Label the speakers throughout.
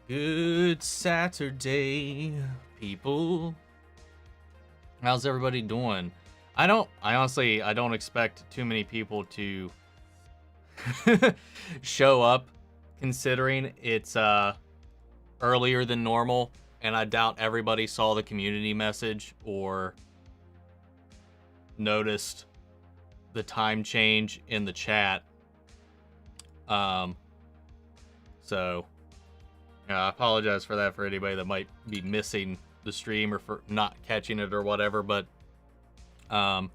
Speaker 1: Good Saturday, people. How's everybody doing? I don't expect too many people to show up considering it's earlier than normal, and I doubt everybody saw the community message or noticed the time change in the chat. So I apologize for that for anybody that might be missing the stream or for not catching it or whatever, but I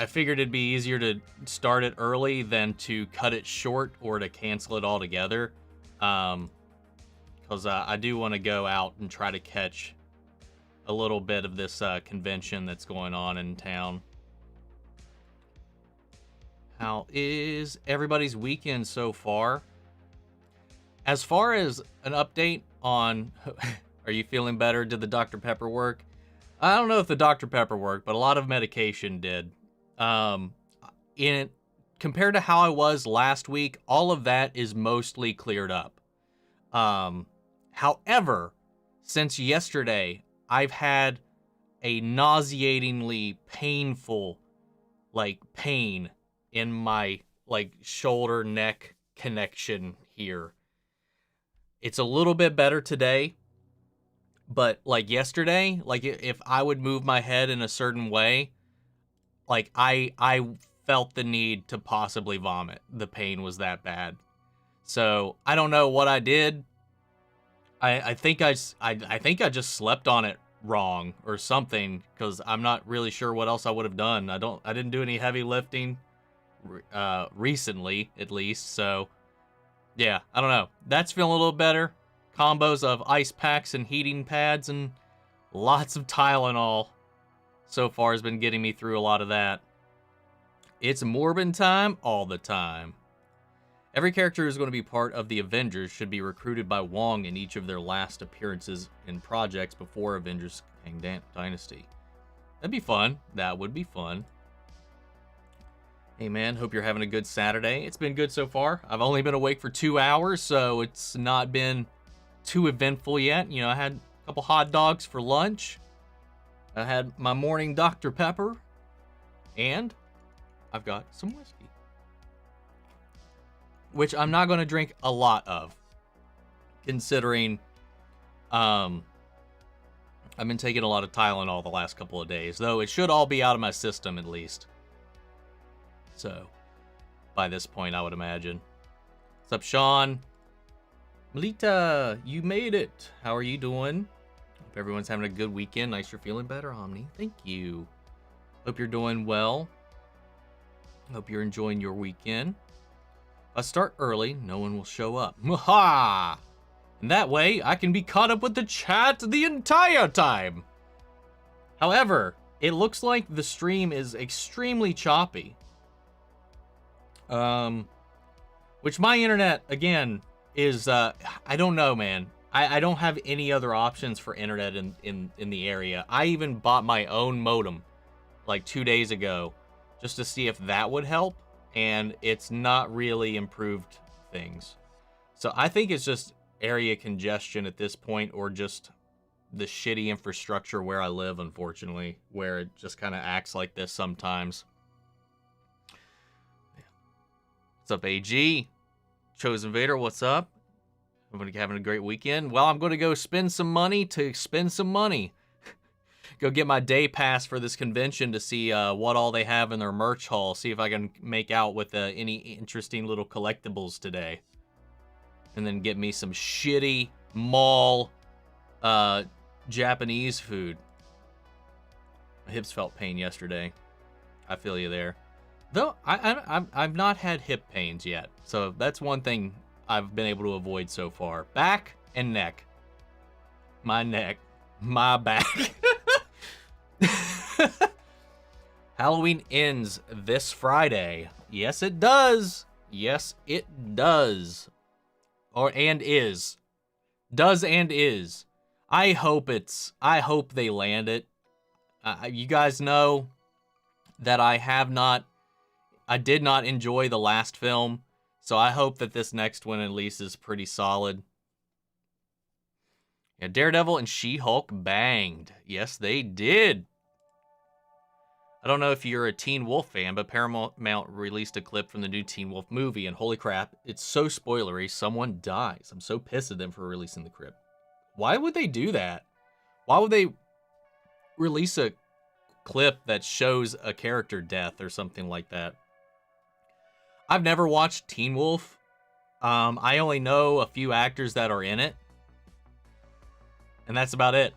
Speaker 1: figured it'd be easier to start it early than to cut it short or to cancel it altogether, because I do want to go out and try to catch a little bit of this convention that's going on in town. How is everybody's weekend so far? As far as an update on, are you feeling better? Did the Dr. Pepper work? I don't know if the Dr. Pepper worked, but a lot of medication did. Compared to how I was last week, all of that is mostly cleared up. However, since yesterday, I've had a nauseatingly painful, pain in my, shoulder neck connection here. It's a little bit better today, but yesterday, if I would move my head in a certain way, I felt the need to possibly vomit. The pain was that bad. So I don't know what I did. I think I just slept on it wrong or something, because I'm not really sure what else I would have done. I didn't do any heavy lifting recently, at least. So yeah, I don't know. That's feeling a little better. Combos of ice packs and heating pads and lots of Tylenol so far has been getting me through a lot of that. It's Morbin time all the time. Every character who's going to be part of the Avengers should be recruited by Wong in each of their last appearances in projects before Avengers Kang Dynasty. That'd be fun. That would be fun. Hey man, hope you're having a good Saturday. It's been good so far. I've only been awake for 2 hours, so it's not been too eventful yet. You know, I had a couple hot dogs for lunch. I had my morning Dr. Pepper, and I've got some whiskey, which I'm not going to drink a lot of, considering I've been taking a lot of Tylenol the last couple of days, though it should all be out of my system at least. So, by this point, I would imagine. What's up, Sean? Melita, you made it. How are you doing? Hope everyone's having a good weekend. Nice you're feeling better, Omni. Thank you. Hope you're doing well. Hope you're enjoying your weekend. If I start early, no one will show up. Mwaha! And that way, I can be caught up with the chat the entire time. However, it looks like the stream is extremely choppy. Which my internet, again, is, I don't know, man. I don't have any other options for internet in the area. I even bought my own modem, 2 days ago, just to see if that would help, and it's not really improved things. So I think it's just area congestion at this point, or just the shitty infrastructure where I live, unfortunately, where it just kind of acts like this sometimes. What's up, AG? Chosen Vader, what's up? Everybody having a great weekend? Well, I'm going to go spend some money to spend some money. Go get my day pass for this convention to see what all they have in their merch hall. See if I can make out with any interesting little collectibles today. And then get me some shitty mall Japanese food. My hips felt pain yesterday. I feel you there. Though, I've not had hip pains yet, so that's one thing I've been able to avoid so far. Back and neck. My neck. My back. Halloween ends this Friday. Yes, it does. Yes, it does. And is. Does and is. I hope they land it. You guys know that I did not enjoy the last film, so I hope that this next one at least is pretty solid. Yeah, Daredevil and She-Hulk banged. Yes, they did. I don't know if you're a Teen Wolf fan, but Paramount released a clip from the new Teen Wolf movie, and holy crap, it's so spoilery, someone dies. I'm so pissed at them for releasing the clip. Why would they do that? Why would they release a clip that shows a character death or something like that? I've never watched Teen Wolf. I only know a few actors that are in it, and that's about it.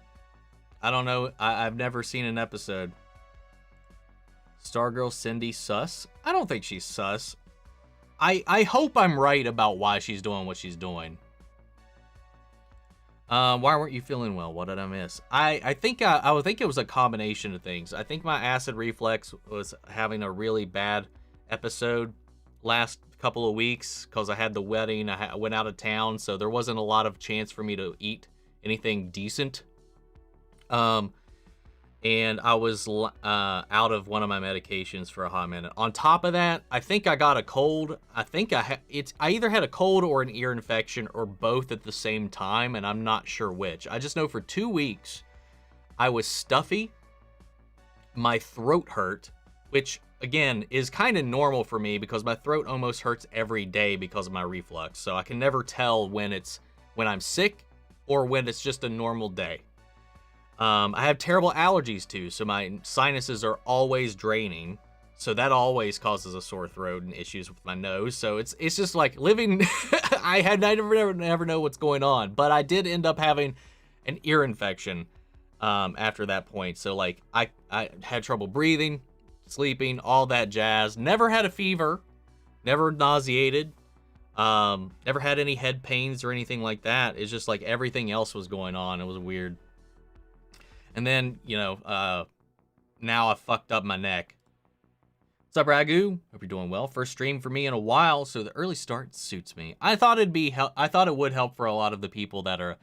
Speaker 1: I don't know. I've never seen an episode. Stargirl Cindy sus? I don't think she's sus. I hope I'm right about why she's doing what she's doing. Why weren't you feeling well? What did I miss? I think I would think it was a combination of things. I think my acid reflux was having a really bad episode last couple of weeks because I had the wedding. I went out of town, so there wasn't a lot of chance for me to eat anything decent. And I was out of one of my medications for a hot minute. On top of that, I think I got a cold. I think I either had a cold or an ear infection or both at the same time, and I'm not sure which. I just know for 2 weeks I was stuffy. My throat hurt, which again is kind of normal for me because my throat almost hurts every day because of my reflux. So I can never tell when I'm sick or when it's just a normal day. I have terrible allergies too, so my sinuses are always draining. So that always causes a sore throat and issues with my nose. So it's just like living. I never know what's going on, but I did end up having an ear infection after that point. So like I had trouble breathing, sleeping, all that jazz. Never had a fever, never nauseated, never had any head pains or anything like that. It's just like everything else was going on. It was weird. And then, now I fucked up my neck. What's up, Ragu? Hope you're doing well. First stream for me in a while, so the early start suits me. I thought it would help for a lot of the people that are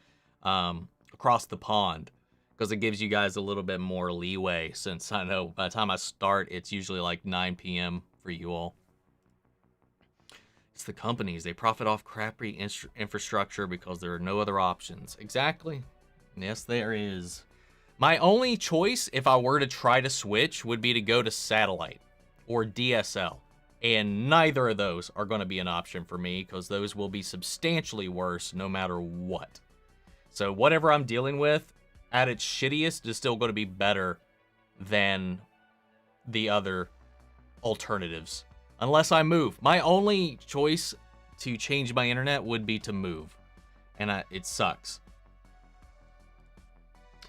Speaker 1: across the pond, because it gives you guys a little bit more leeway, since I know by the time I start, it's usually like 9 p.m. for you all. It's the companies. They profit off crappy infrastructure because there are no other options. Exactly. Yes, there is. My only choice, if I were to try to switch, would be to go to satellite or DSL. And neither of those are going to be an option for me because those will be substantially worse no matter what. So whatever I'm dealing with, at its shittiest, is still going to be better than the other alternatives. Unless I move. My only choice to change my internet would be to move. And it sucks.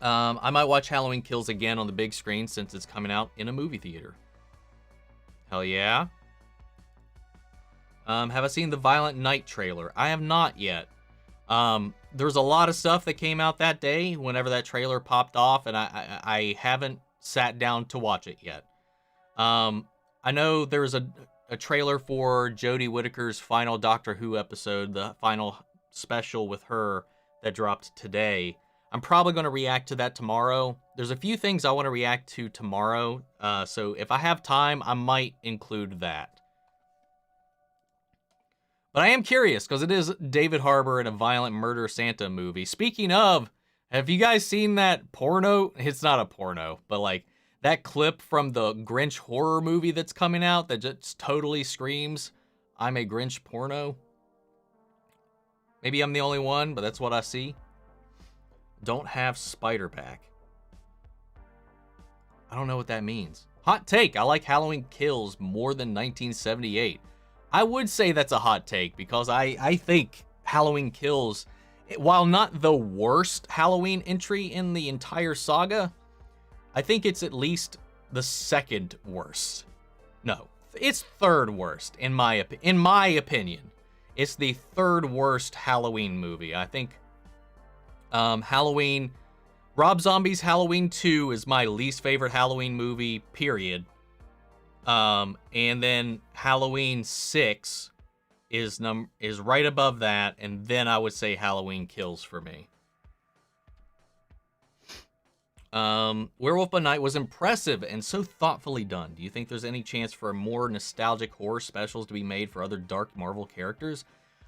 Speaker 1: I might watch Halloween Kills again on the big screen since it's coming out in a movie theater. Hell yeah. Have I seen the Violent Night trailer? I have not yet. There's a lot of stuff that came out that day whenever that trailer popped off, and I haven't sat down to watch it yet. I know there's a trailer for Jodie Whittaker's final Doctor Who episode, the final special with her that dropped today. I'm probably going to react to that tomorrow. There's a few things I want to react to tomorrow, so if I have time, I might include that. But I am curious, because it is David Harbour in a Violent Murder Santa movie. Speaking of, have you guys seen that porno? It's not a porno, but like that clip from the Grinch horror movie that's coming out that just totally screams, I'm a Grinch porno? Maybe I'm the only one, but that's what I see. Don't have spider back. I don't know what that means. Hot take. I like Halloween Kills more than 1978. I would say that's a hot take because I think Halloween Kills, while not the worst Halloween entry in the entire saga, I think it's at least the second worst. No, it's third worst in my opinion. It's the third worst Halloween movie. I think Rob Zombie's Halloween 2 is my least favorite Halloween movie, period. And then Halloween 6 is right above that, and then I would say Halloween Kills for me. Werewolf by Night was impressive and so thoughtfully done. Do you think there's any chance for more nostalgic horror specials to be made for other dark Marvel characters?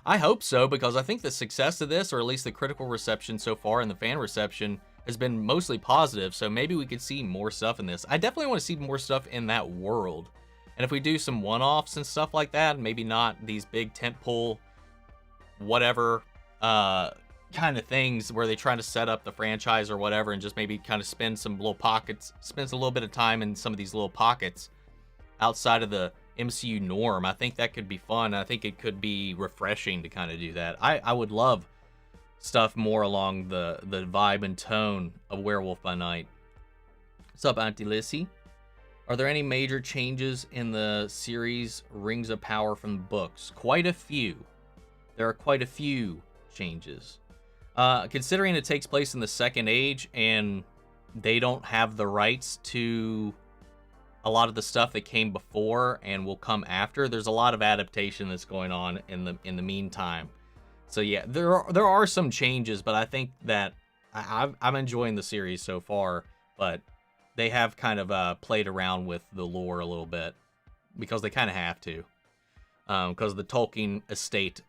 Speaker 1: I hope so, because I think the success of this, or at least the critical reception so far and the fan reception, has been mostly positive, so maybe we could see more stuff in this. I definitely want to see more stuff in that world. And if we do some one-offs and stuff like that, maybe not these big tentpole, whatever, kind of things where they try to set up the franchise or whatever, and just maybe kind of spend a little bit of time in some of these little pockets outside of the MCU norm. I think that could be fun. I think it could be refreshing to kind of do that. I would love stuff more along the vibe and tone of Werewolf by Night. What's up, Auntie Lissy? Are there any major changes in the series Rings of Power from the books? Quite a few. There are quite a few changes. Considering it takes place in the Second Age and they don't have the rights to a lot of the stuff that came before and will come after, there's a lot of adaptation that's going on in the meantime. So yeah, there are some changes, but I think that I'm enjoying the series so far. But they have kind of played around with the lore a little bit because they kind of have to, because the Tolkien estate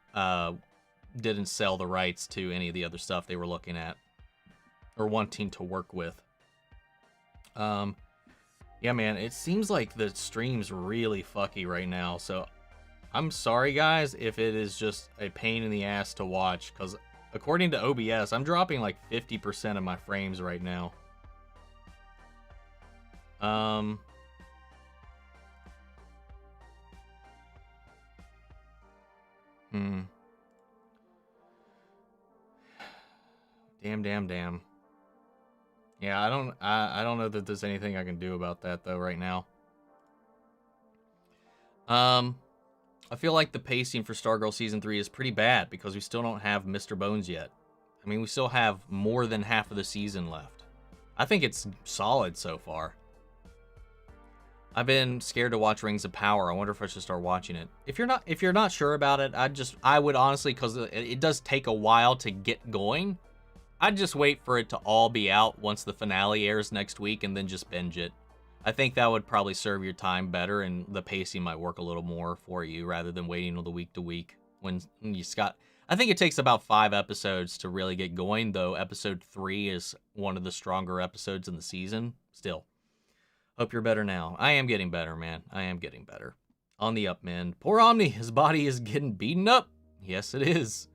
Speaker 1: didn't sell the rights to any of the other stuff they were looking at or wanting to work with. Yeah, man, it seems like the stream's really fucky right now, so I'm sorry, guys, if it is just a pain in the ass to watch, because according to OBS, I'm dropping like 50% of my frames right now. Damn. Yeah, I don't know that there's anything I can do about that though right now. I feel like the pacing for Stargirl Season 3 is pretty bad because we still don't have Mr. Bones yet. I mean, we still have more than half of the season left. I think it's solid so far. I've been scared to watch Rings of Power. I wonder if I should start watching it. If you're not sure about it, I would honestly, because it does take a while to get going, I'd just wait for it to all be out once the finale airs next week and then just binge it. I think that would probably serve your time better, and the pacing might work a little more for you rather than waiting on the week to week when you got. I think it takes about 5 episodes to really get going, though episode 3 is one of the stronger episodes in the season. Still, hope you're better now. I am getting better, man. I am getting better. On the up, man. Poor Omni, his body is getting beaten up. Yes, it is.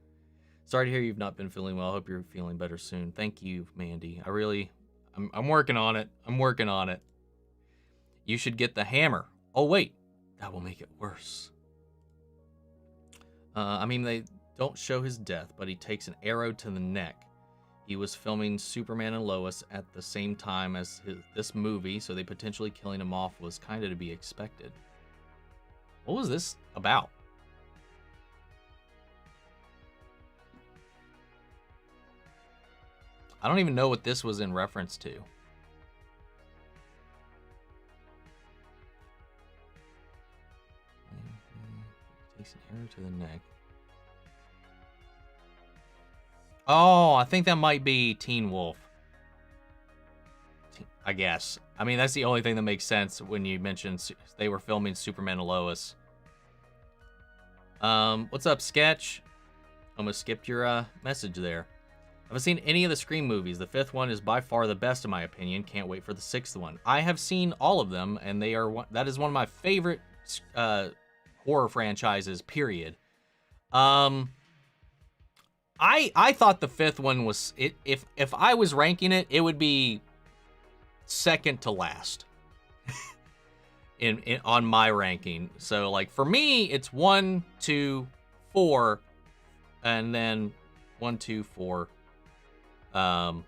Speaker 1: Sorry to hear you've not been feeling well. Hope you're feeling better soon. Thank you, Mandy. I'm working on it. I'm working on it. You should get the hammer. Oh, wait. That will make it worse. I mean, they don't show his death, but he takes an arrow to the neck. He was filming Superman and Lois at the same time as this movie, so they potentially killing him off was kind of to be expected. What was this about? I don't even know what this was in reference to. Takes an arrow to the neck. Oh, I think that might be Teen Wolf. I guess. I mean, that's the only thing that makes sense when you mentioned they were filming Superman and Lois. What's up, Sketch? Almost skipped your message there. I haven't seen any of the Scream movies. The 5th one is by far the best in my opinion. Can't wait for the 6th one. I have seen all of them, and that is one of my favorite horror franchises, period. I thought the 5th one was if I was ranking it, it would be second to last on my ranking. So like for me, it's 1, 2, 4, and then 1, 2, 4, and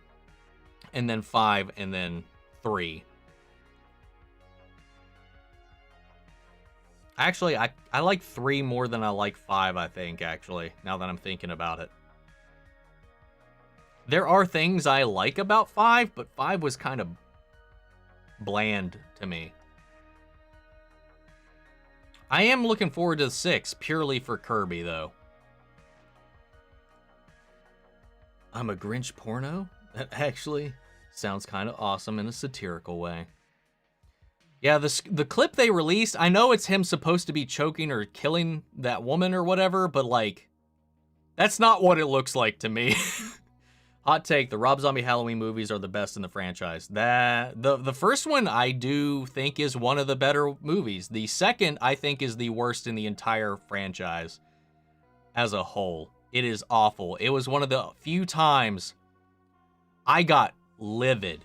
Speaker 1: then 5, and then 3. Actually, I like 3 more than I like 5, I think, actually, now that I'm thinking about it. There are things I like about 5, but 5 was kind of bland to me. I am looking forward to 6, purely for Kirby, though. I'm a Grinch porno? That actually sounds kind of awesome in a satirical way. Yeah, the clip they released, I know it's him supposed to be choking or killing that woman or whatever, but like, That's not what it looks like to me. Hot take, the Rob Zombie Halloween movies are the best in the franchise. The first one I do think is one of the better movies. The second I think is the worst in the entire franchise as a whole. It is awful. It was one of the few times I got livid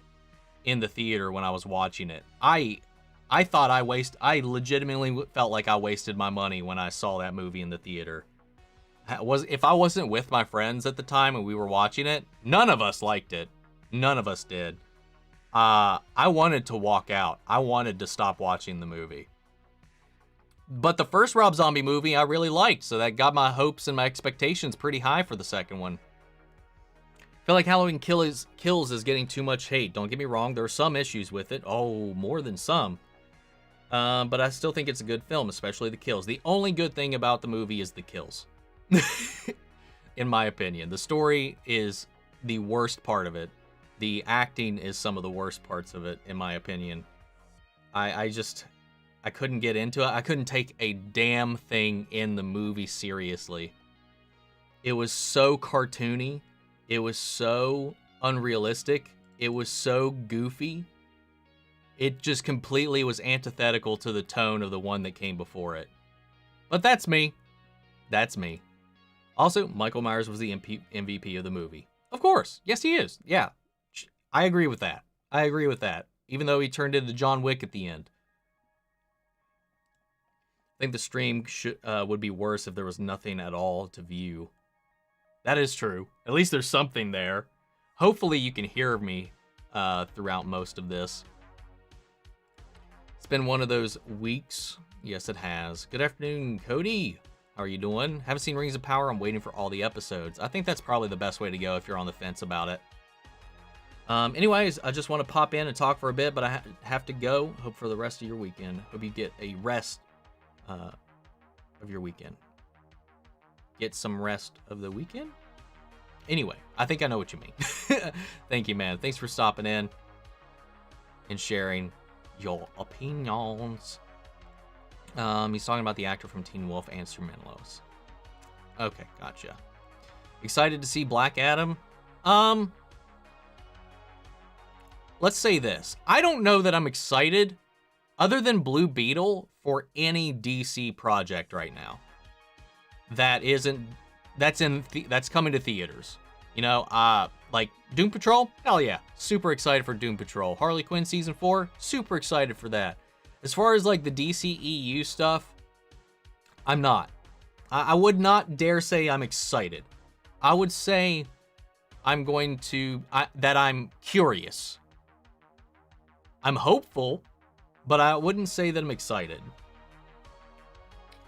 Speaker 1: in the theater when I was watching it. I legitimately felt like I wasted my money when I saw that movie in the theater. If I wasn't with my friends at the time and we were watching it, none of us liked it. None of us did. I wanted to walk out. I wanted to stop watching the movie. But the first Rob Zombie movie I really liked, so that got my hopes and my expectations pretty high for the second one. I feel like Halloween Kills is getting too much hate. Don't get me wrong, there are some issues with it. Oh, more than some. But I still think it's a good film, especially the kills. The only good thing about the movie is the kills. In my opinion. The story is the worst part of it. The acting is some of the worst parts of it, in my opinion. I couldn't get into it. I couldn't take a damn thing in the movie seriously. It was so cartoony. It was so unrealistic. It was so goofy. It just completely was antithetical to the tone of the one that came before it. But that's me. That's me. Also, Michael Myers was the MVP of the movie. Of course. Yes, he is. Yeah. I agree with that. I agree with that. Even though he turned into John Wick at the end. I think the stream would be worse if there was nothing at all to view. That is true. At least there's something there. Hopefully you can hear me throughout most of this. It's been one of those weeks. Yes, it has. Good afternoon, Cody. How are you doing? Haven't seen Rings of Power. I'm waiting for all the episodes. I think that's probably the best way to go if you're on the fence about it. Anyways, I just want to pop in and talk for a bit, but I have to go. Hope for the rest of your weekend. Hope you get a rest of your weekend. Get some rest of the weekend? Anyway, I think I know what you mean. Thank you, man. Thanks for stopping in and sharing your opinions. He's talking about the actor from Teen Wolf and Instrumentals. Okay, gotcha. Excited to see Black Adam? Let's say this. I don't know that I'm excited, other than Blue Beetle, for any DC project right now. That's coming to theaters. You know, like Doom Patrol? Hell yeah. Super excited for Doom Patrol. Harley Quinn Season 4? Super excited for that. As far as like the DCEU stuff, I'm not. I would not dare say I'm excited. I would say I'm curious. I'm hopeful, but I wouldn't say that I'm excited.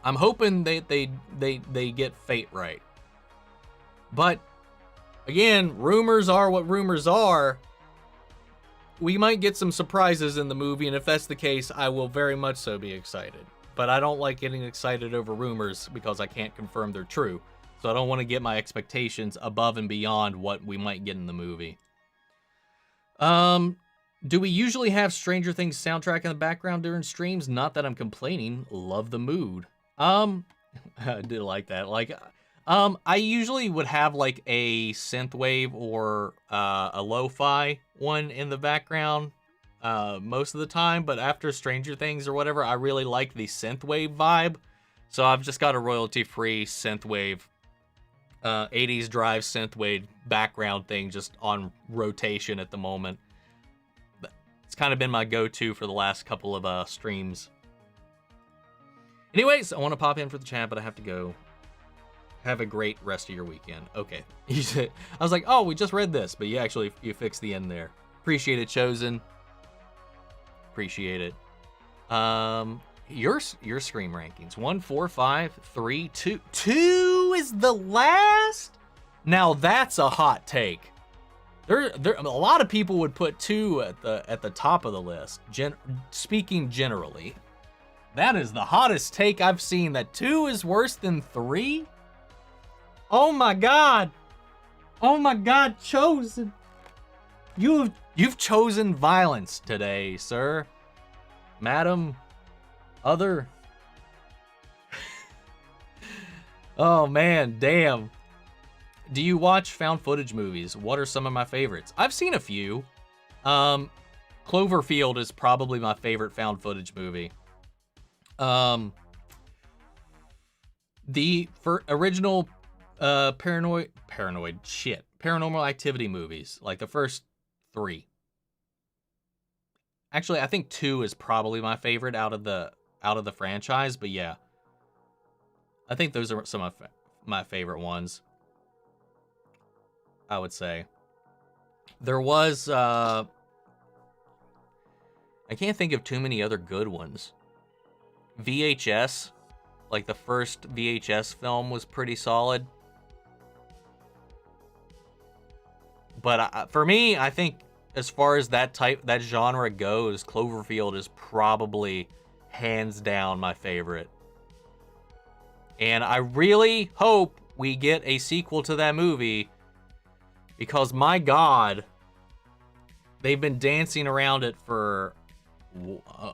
Speaker 1: I'm hoping they get fate right. But again, rumors are what rumors are. We might get some surprises in the movie, and if that's the case, I will very much so be excited. But I don't like getting excited over rumors because I can't confirm they're true. So I don't want to get my expectations above and beyond what we might get in the movie. Do we usually have Stranger Things soundtrack in the background during streams? Not that I'm complaining. Love the mood. I did like that. Like, I usually would have like a synthwave or a lo-fi one in the background most of the time, but after Stranger Things or whatever, I really like the synthwave vibe. So I've just got a royalty-free synthwave, 80s drive synthwave background thing just on rotation at the moment. It's kind of been my go-to for the last couple of streams. Anyways, I want to pop in for the chat, but I have to go. Have a great rest of your weekend. Okay. I was like, oh, we just read this, but you fixed the end there. Appreciate it, Chosen. Appreciate it. Your Scream rankings. 1, 4, 5, 3, 2. 2 is the last? Now that's a hot take. A lot of people would put 2 at the top of the list. Speaking generally, that is the hottest take I've seen. That 2 is worse than 3. Oh my God! Oh my God, Chosen! You've chosen violence today, sir, madam, other. Oh man, damn. Do you watch found footage movies? What are some of my favorites? I've seen a few. Cloverfield is probably my favorite found footage movie. The original paranormal activity movies, like the first 3. Actually, I think 2 is probably my favorite out of the franchise, but yeah. I think those are some of my favorite ones, I would say. There was I can't think of too many other good ones. VHS, like the first VHS film was pretty solid. But for me, I think as far as that genre goes, Cloverfield is probably hands down my favorite. And I really hope we get a sequel to that movie, because my God, they've been dancing around it for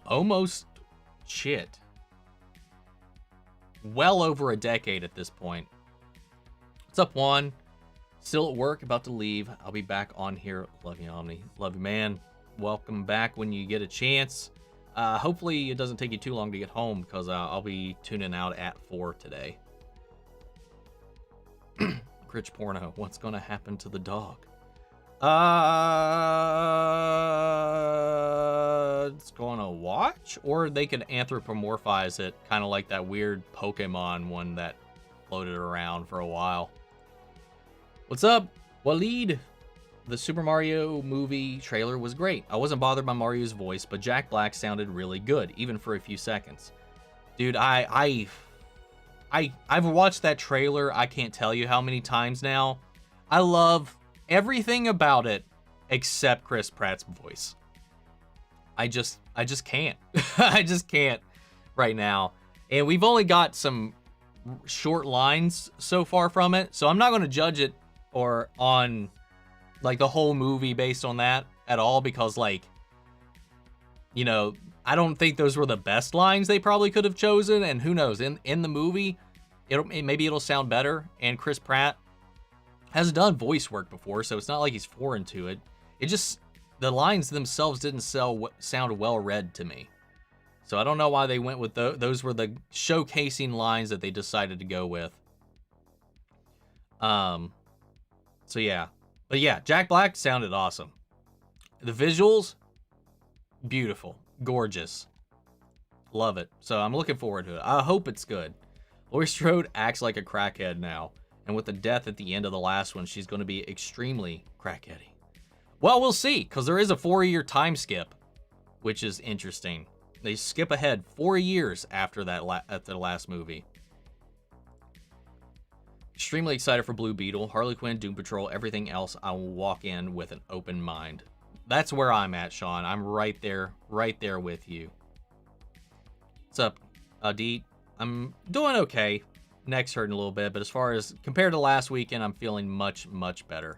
Speaker 1: almost well over a decade at this point. What's up, Juan? Still at work, about to leave. I'll be back on here. Love you, Omni. Love you, man. Welcome back when you get a chance. Hopefully it doesn't take you too long to get home, because I'll be tuning out at 4 today. Critch porno. What's gonna happen to the dog? It's gonna watch, or they could anthropomorphize it, kind of like that weird Pokemon one that floated around for a while. What's up, Waleed? The Super Mario movie trailer was great. I wasn't bothered by Mario's voice, but Jack Black sounded really good, even for a few seconds. Dude, I've watched that trailer, I can't tell you how many times now. I love everything about it except Chris Pratt's voice. I just can't. I just can't right now. And we've only got some short lines so far from it, so I'm not going to judge it or on like the whole movie based on that at all, because like, you know, I don't think those were the best lines they probably could have chosen, and who knows, in the movie maybe it'll sound better. And Chris Pratt has done voice work before, so it's not like he's foreign to it. It just, the lines themselves didn't sound well read to me. So I don't know why they went with those were the showcasing lines that they decided to go with. So yeah. But yeah, Jack Black sounded awesome. The visuals, beautiful, gorgeous. Love it. So I'm looking forward to it. I hope it's good. Laurie Strode acts like a crackhead now, and with the death at the end of the last one, she's going to be extremely crackheady. Well, we'll see, because there is a 4-year time skip, which is interesting. They skip ahead 4 years after that at the last movie. Extremely excited for Blue Beetle, Harley Quinn, Doom Patrol, everything else. I will walk in with an open mind. That's where I'm at, Sean. I'm right there with you. What's up, Adit? I'm doing okay. Neck's hurting a little bit, but as far as compared to last weekend, I'm feeling much, much better.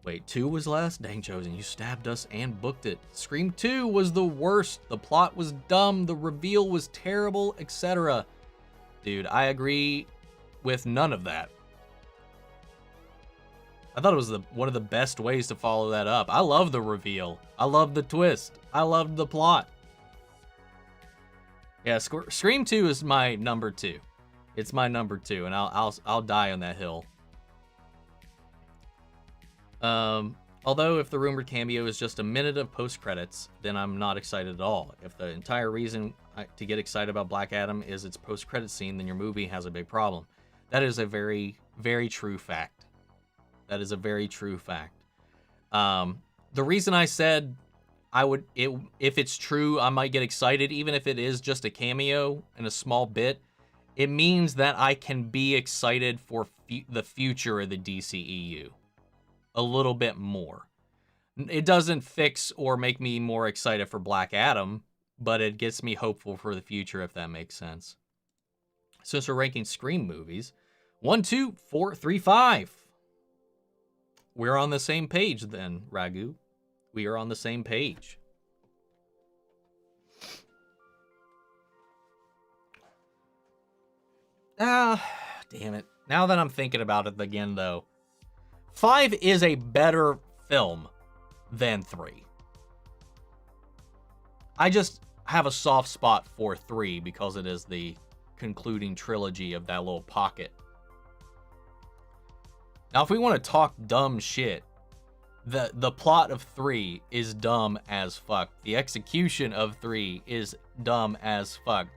Speaker 1: Wait, 2 was last? Dang, Chosen, you stabbed us and booked it. Scream 2 was the worst. The plot was dumb. The reveal was terrible, etc. Dude, I agree with none of that. I thought it was one of the best ways to follow that up. I love the reveal. I love the twist. I loved the plot. Yeah, Scream 2 is my number 2. It's my number 2, and I'll die on that hill. Although if the rumored cameo is just a minute of post-credits, then I'm not excited at all. If the entire reason to get excited about Black Adam is its post-credit scene, then your movie has a big problem. That is a very, very true fact. That is a very true fact. The reason I said if it's true, I might get excited, even if it is just a cameo and a small bit, it means that I can be excited for the future of the DCEU a little bit more. It doesn't fix or make me more excited for Black Adam, but it gets me hopeful for the future, if that makes sense. Since we're ranking Scream movies, 1, 2, 4, 3, 5. We're on the same page then, Ragu. We are on the same page. Damn it. Now that I'm thinking about it again, though, 5 is a better film than 3. I just have a soft spot for 3 because it is the concluding trilogy of that little pocket. Now, if we want to talk dumb shit, the plot of 3 is dumb as fuck. The execution of 3 is dumb as fuck.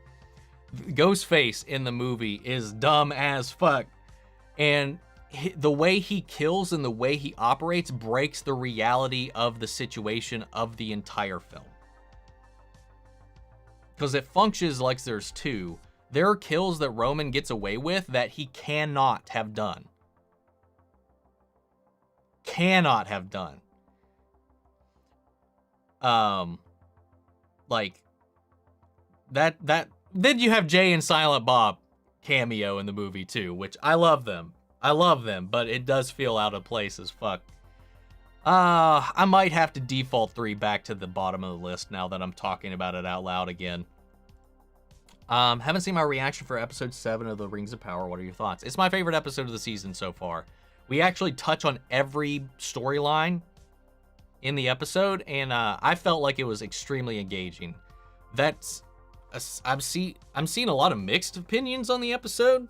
Speaker 1: Ghostface in the movie is dumb as fuck. And the way he kills and the way he operates breaks the reality of the situation of the entire film. Because it functions like there's 2. There are kills that Roman gets away with that he cannot have done. Cannot have done. Like that then you have Jay and Silent Bob cameo in the movie too, which I love them, but it does feel out of place as fuck. I might have to default 3 back to the bottom of the list now that I'm talking about it out loud again. Haven't seen my reaction for episode 7 of the Rings of Power. What are your thoughts? It's my favorite episode of the season so far. We actually touch on every storyline in the episode, and I felt like it was extremely engaging. I'm seeing a lot of mixed opinions on the episode.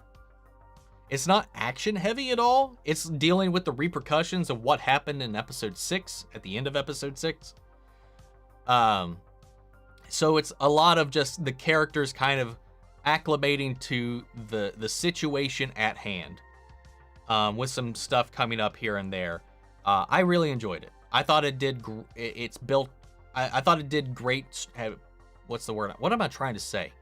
Speaker 1: It's not action heavy at all. It's dealing with the repercussions of what happened in episode 6, at the end of episode 6. So it's a lot of just the characters kind of acclimating to the situation at hand. With some stuff coming up here and there. I really enjoyed it. I thought it did, I thought it did great, what's the word? What am I trying to say?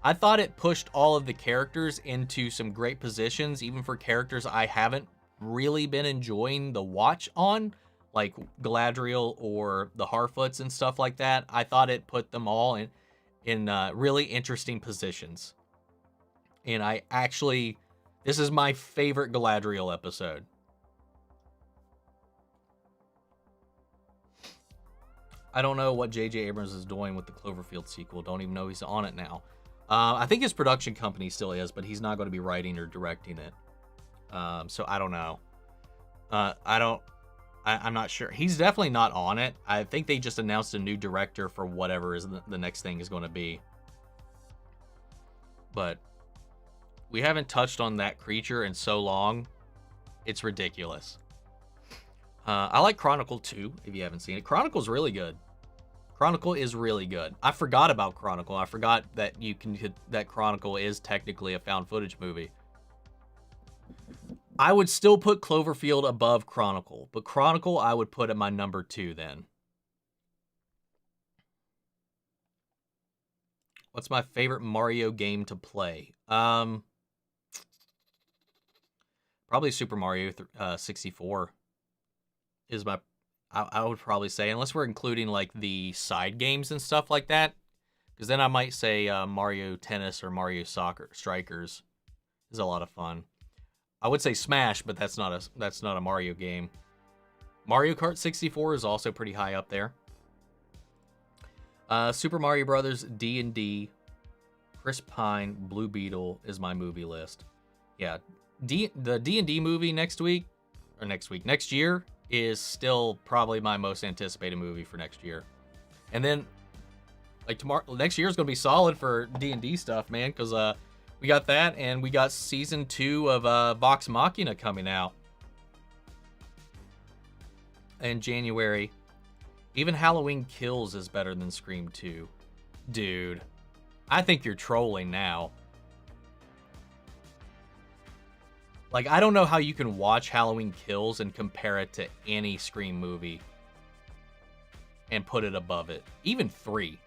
Speaker 1: I thought it pushed all of the characters into some great positions, even for characters I haven't really been enjoying the watch on, like Galadriel or the Harfoots and stuff like that. I thought it put them all in really interesting positions. And I actually... This is my favorite Galadriel episode. I don't know what J.J. Abrams is doing with the Cloverfield sequel. Don't even know he's on it now. I think his production company still is, but he's not going to be writing or directing it. So I don't know. I'm not sure. He's definitely not on it. I think they just announced a new director for whatever is the next thing is going to be. But... we haven't touched on that creature in so long. It's ridiculous. I like Chronicle 2, if you haven't seen it. Chronicle's really good. Chronicle is really good. I forgot about Chronicle. I forgot that that Chronicle is technically a found footage movie. I would still put Cloverfield above Chronicle, but Chronicle I would put at my number 2 then. What's my favorite Mario game to play? Probably Super Mario 64 is my, I would probably say, unless we're including like the side games and stuff like that, because then I might say Mario Tennis or Mario Soccer Strikers is a lot of fun. I would say Smash, but that's not a Mario game. Mario Kart 64 is also pretty high up there. Super Mario Brothers, D&D, Chris Pine, Blue Beetle is my movie list. Yeah. The D&D movie next year is still probably my most anticipated movie for next year. And then like next year is going to be solid for D&D stuff, man, cuz we got that and we got season 2 of Vox Machina coming out in January. Even Halloween Kills is better than Scream 2. Dude, I think you're trolling now. Like, I don't know how you can watch Halloween Kills and compare it to any Scream movie and put it above it. Even 3.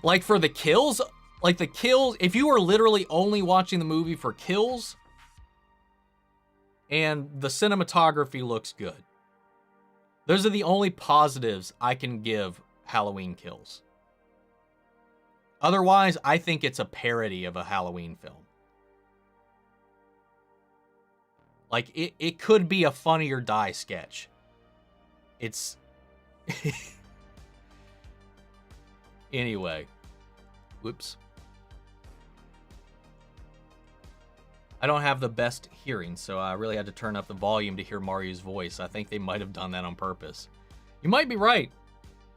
Speaker 1: Like, for the kills, if you were literally only watching the movie for kills, and the cinematography looks good, those are the only positives I can give Halloween Kills. Otherwise, I think it's a parody of a Halloween film. Like, it could be a Funny or Die sketch. It's... Anyway. Whoops. I don't have the best hearing, so I really had to turn up the volume to hear Mario's voice. I think they might have done that on purpose. You might be right.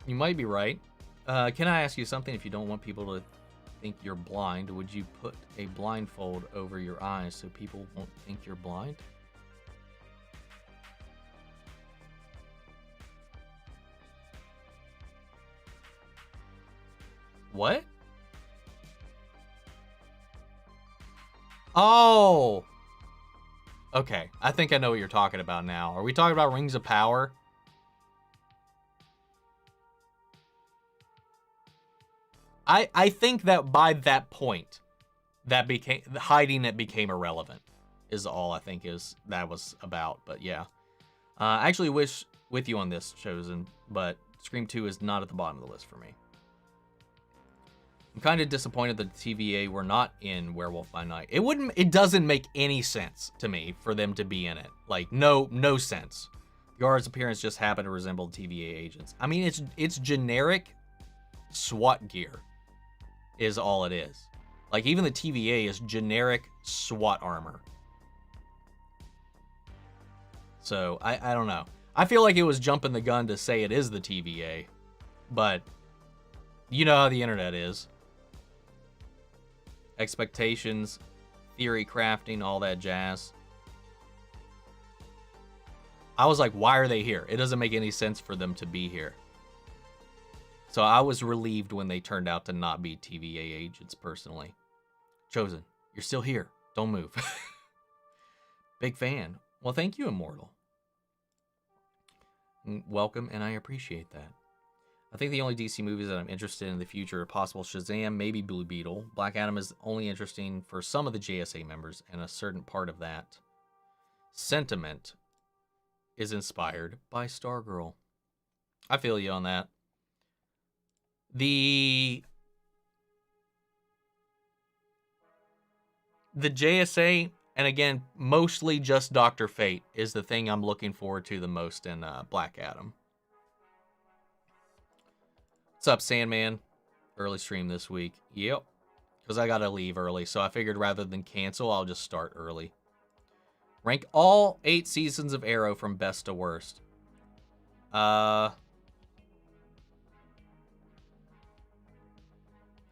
Speaker 1: You might be right. Can I ask you something? If you don't want people to think you're blind, would you put a blindfold over your eyes so people won't think you're blind? What? Oh! Okay, I think I know what you're talking about now. Are we talking about Rings of Power? I think that by that point, that became hiding it became irrelevant. Is all I think that was about. But yeah, I actually wish with you on this, Chosen, but Scream 2 is not at the bottom of the list for me. I'm kind of disappointed that the TVA were not in Werewolf by Night. It doesn't make any sense to me for them to be in it. Like, no sense. Yara's appearance just happened to resemble TVA agents. I mean, it's generic SWAT gear is all it is. Like, even the TVA is generic SWAT armor. So, I don't know. I feel like it was jumping the gun to say it is the TVA, but you know how the internet is. Expectations, theory crafting, all that jazz. I was like, why are they here? It doesn't make any sense for them to be here. So I was relieved when they turned out to not be TVA agents, personally. Chosen, you're still here. Don't move. Big fan. Well, thank you, Immortal. Welcome, and I appreciate that. I think the only DC movies that I'm interested in the future are possible Shazam, maybe Blue Beetle. Black Adam is only interesting for some of the JSA members, and a certain part of that sentiment is inspired by Stargirl. I feel you on that. The JSA, and again, mostly just Dr. Fate, is the thing I'm looking forward to the most in Black Adam. What's up, Sandman? Early stream this week. Yep. Because I gotta leave early, so I figured rather than cancel, I'll just start early. Rank all 8 seasons of Arrow from best to worst. I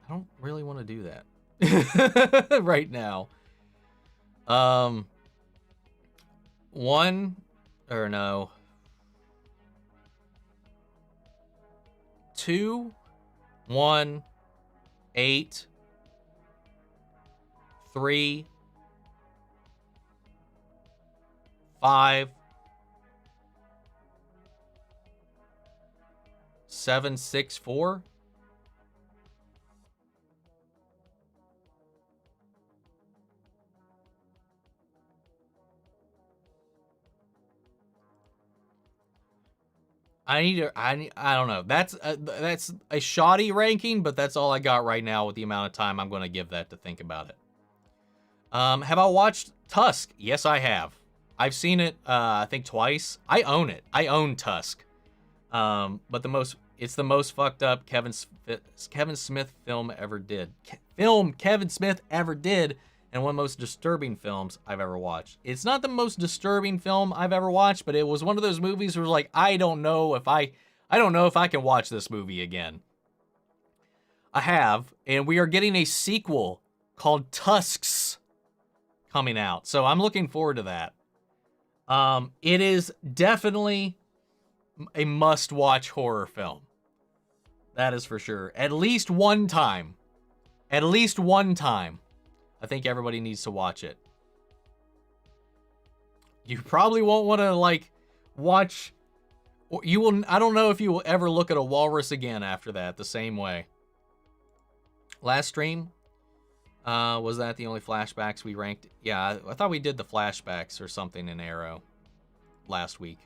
Speaker 1: don't really want to do that right now. 2, 1, 8, 3, 5, 7, 6, 4. I don't know. That's a shoddy ranking, but that's all I got right now with the amount of time I'm going to give that to think about it. Have I watched Tusk? Yes, I have. I've seen it, I think twice. I own it. I own Tusk. But it's the most fucked up Kevin Smith film ever did. Kevin Smith ever did. And one of the most disturbing films I've ever watched. It's not the most disturbing film I've ever watched, but it was one of those movies where like, I don't know if I can watch this movie again. I have, and we are getting a sequel called Tusks coming out. So I'm looking forward to that. It is definitely a must-watch horror film. That is for sure. At least one time. At least one time. I think everybody needs to watch it. You probably won't want to like watch, or you will. I don't know if you will ever look at a walrus again after that the same way. Last stream, was that the only flashbacks we ranked? Yeah, I thought we did the flashbacks or something in Arrow last week.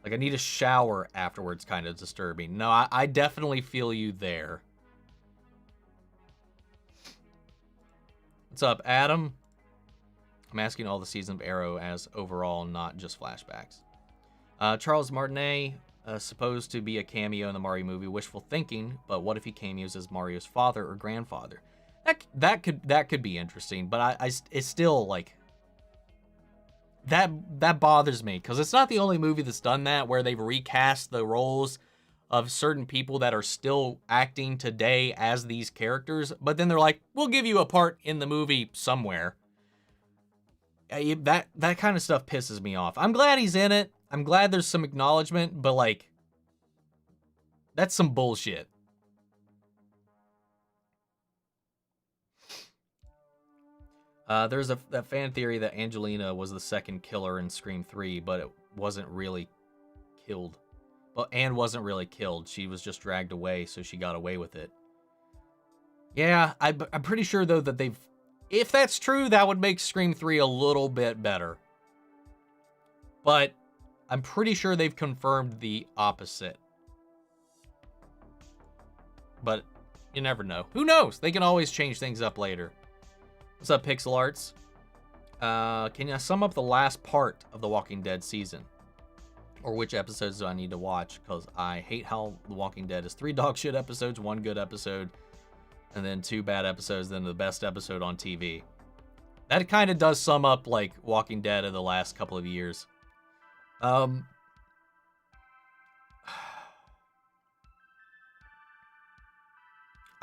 Speaker 1: Like, I need a shower afterwards, kind of disturbing. No, I definitely feel you there. What's up, Adam? I'm asking all the season of Arrow as overall, not just flashbacks. Charles Martinet, supposed to be a cameo in the Mario movie. Wishful thinking, but what if he cameos as Mario's father or grandfather? That could be interesting, but it's still like that bothers me because it's not the only movie that's done that where they've recast the roles of certain people that are still acting today as these characters, but then they're like, we'll give you a part in the movie somewhere. That kind of stuff pisses me off. I'm glad he's in it. I'm glad there's some acknowledgement, but like, that's some bullshit. There's a fan theory that Angelina was the second killer in Scream 3, but it wasn't really killed. Well, Anne wasn't really killed. She was just dragged away, so she got away with it. Yeah, I'm pretty sure, though, that they've... If that's true, that would make Scream 3 a little bit better. But I'm pretty sure they've confirmed the opposite. But you never know. Who knows? They can always change things up later. What's up, Pixel Arts? Can you sum up the last part of the Walking Dead season? Or which episodes do I need to watch? Because I hate how The Walking Dead is 3 dog shit episodes, 1 good episode, and then 2 bad episodes, then the best episode on TV. That kind of does sum up, like, Walking Dead in the last couple of years. I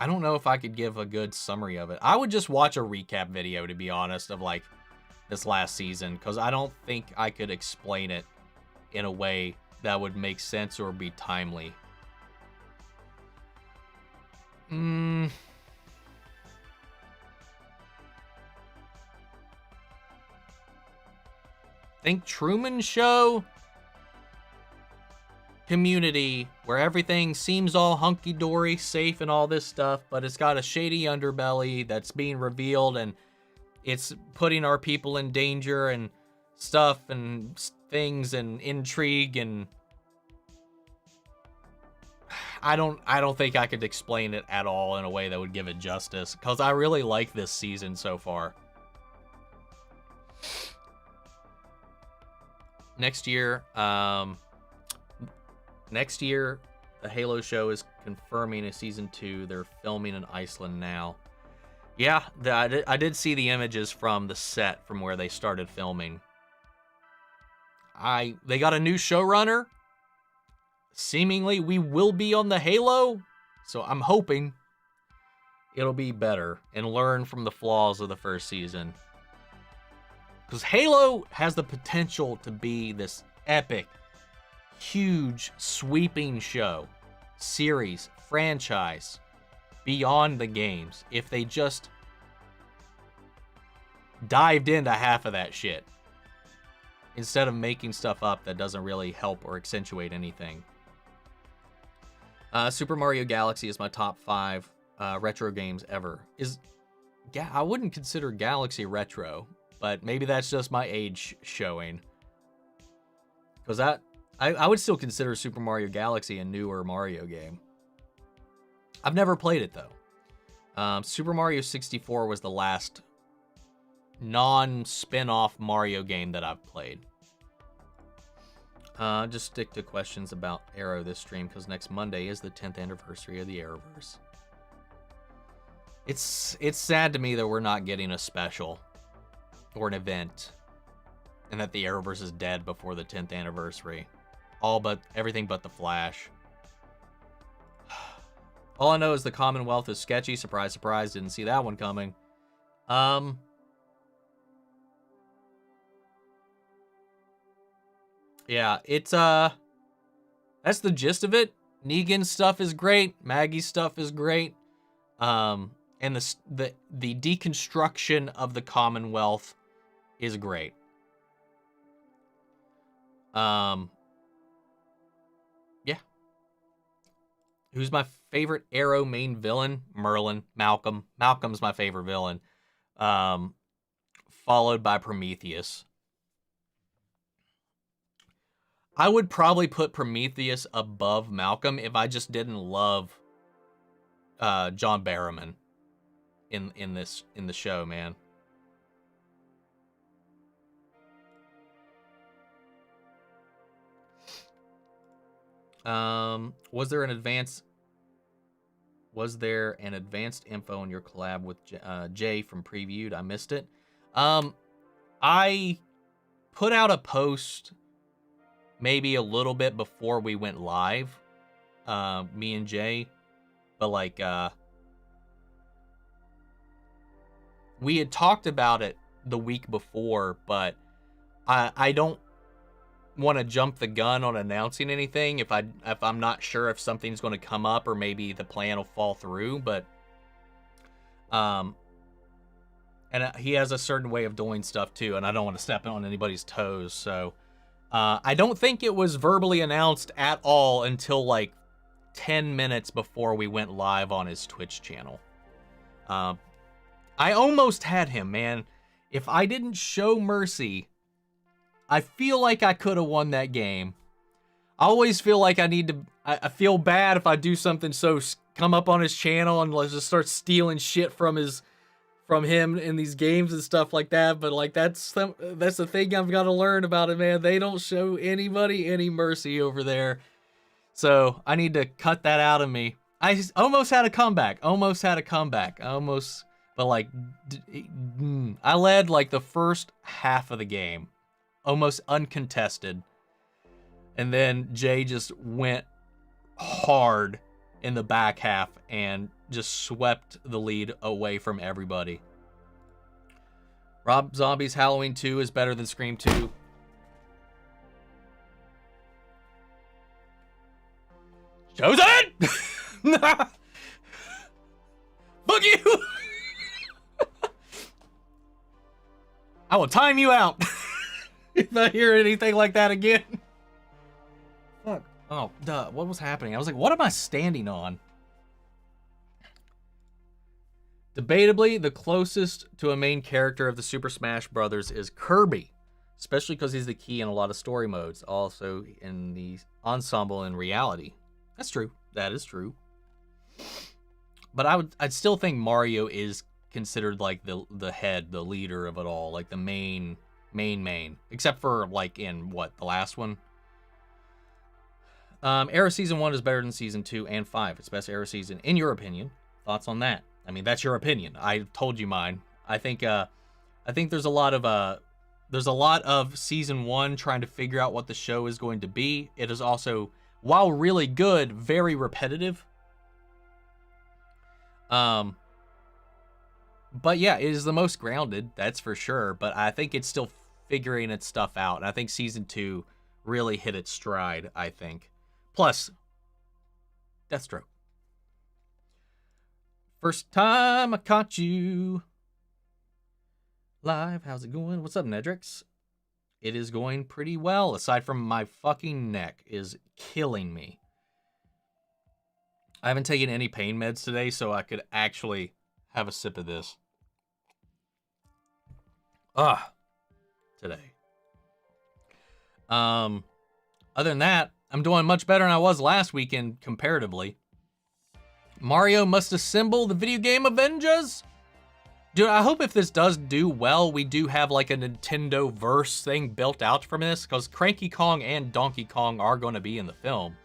Speaker 1: don't know if I could give a good summary of it. I would just watch a recap video, to be honest, of, like, this last season, because I don't think I could explain it in a way that would make sense or be timely. Think Truman Show? Community, where everything seems all hunky-dory, safe and all this stuff, but it's got a shady underbelly that's being revealed, and it's putting our people in danger and stuff and things and intrigue, and I don't think I could explain it at all in a way that would give it justice, because I really like this season so far. Next year, the Halo show is confirming a season 2. They're filming in Iceland now. Yeah, I did see the images from the set from where they started filming. They got a new showrunner. Seemingly, we will be on the Halo, so I'm hoping it'll be better and learn from the flaws of the first season. Because Halo has the potential to be this epic, huge, sweeping show, series, franchise, beyond the games, if they just dived into half of that shit, instead of making stuff up that doesn't really help or accentuate anything. Super Mario Galaxy is my top 5 retro games ever. I wouldn't consider Galaxy retro, but maybe that's just my age showing. Because I would still consider Super Mario Galaxy a newer Mario game. I've never played it, though. Super Mario 64 was the last non-spin-off Mario game that I've played. Just stick to questions about Arrow this stream, because next Monday is the 10th anniversary of the Arrowverse. It's sad to me that we're not getting a special or an event, and that the Arrowverse is dead before the 10th anniversary. Everything but the Flash. All I know is the Commonwealth is sketchy. Surprise, surprise, didn't see that one coming. Yeah, it's that's the gist of it. Negan's stuff is great. Maggie's stuff is great. And the deconstruction of the Commonwealth is great. Yeah. Who's my favorite Arrow main villain? Merlin. Malcolm. Malcolm's my favorite villain. Followed by Prometheus. I would probably put Prometheus above Malcolm if I just didn't love John Barrowman in the show, man. Was there an advance Was there an advanced info on your collab with Jay from Previewed? I missed it. I put out a post maybe a little bit before we went live, me and Jay, but like we had talked about it the week before, but I don't want to jump the gun on announcing anything if I'm not sure if something's going to come up or maybe the plan will fall through. But and he has a certain way of doing stuff too, and I don't want to step on anybody's toes. So I don't think it was verbally announced at all until like 10 minutes before we went live on his Twitch channel. I almost had him, man. If I didn't show mercy, I feel like I could have won that game. I always feel like I feel bad if I do something come up on his channel and let's just start stealing shit from him in these games and stuff like that. But like that's the thing I've got to learn about it, man. They don't show anybody any mercy over there. So I need to cut that out of me. I almost had a comeback. But like I led like the first half of the game, almost uncontested. And then Jay just went hard in the back half and just swept the lead away from everybody. Rob Zombie's Halloween 2 is better than Scream 2. Chosen! Fuck you! I will time you out if I hear anything like that again. Fuck. Oh, duh. What was happening? I was like, what am I standing on? Debatably, the closest to a main character of the Super Smash Brothers is Kirby, especially because he's the key in a lot of story modes, also in the ensemble in reality. That's true. That is true. But I'd still think Mario is considered like the head, the leader of it all, like the main, except for like in the last one. Arrow Season 1 is better than Season 2 and 5. It's best Arrow Season, in your opinion. Thoughts on that? I mean, that's your opinion. I told you mine. I think there's a lot of Season 1 trying to figure out what the show is going to be. It is also, while really good, very repetitive. But yeah, it is the most grounded, that's for sure. But I think it's still figuring its stuff out. And I think Season 2 really hit its stride, I think. Plus, Deathstroke. First time I caught you live. How's it going? What's up, Nedrix? It is going pretty well, aside from my fucking neck is killing me. I haven't taken any pain meds today, so I could actually have a sip of this. Today. Other than that, I'm doing much better than I was last weekend comparatively. Mario must assemble the video game Avengers. Dude, I hope if this does do well, we do have like a Nintendo verse thing built out from this, because Cranky Kong and Donkey Kong are going to be in the film.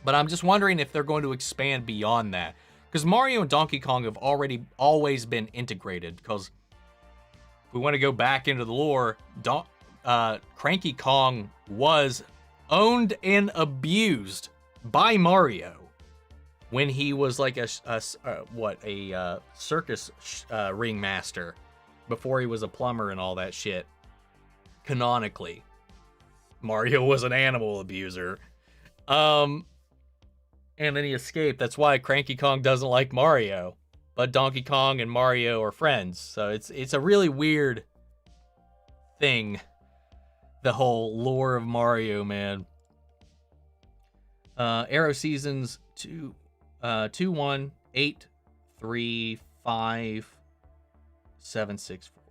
Speaker 1: But I'm just wondering if they're going to expand beyond that. Because Mario and Donkey Kong have always been integrated. Because if we want to go back into the lore, Cranky Kong was owned and abused by Mario when he was like a circus ringmaster before he was a plumber and all that shit. Canonically, Mario was an animal abuser. And then he escaped. That's why Cranky Kong doesn't like Mario. But Donkey Kong and Mario are friends. So it's a really weird thing. The whole lore of Mario, man. Arrow Seasons 2, 2, 1, 8, 3, 5, 7, 6, 4.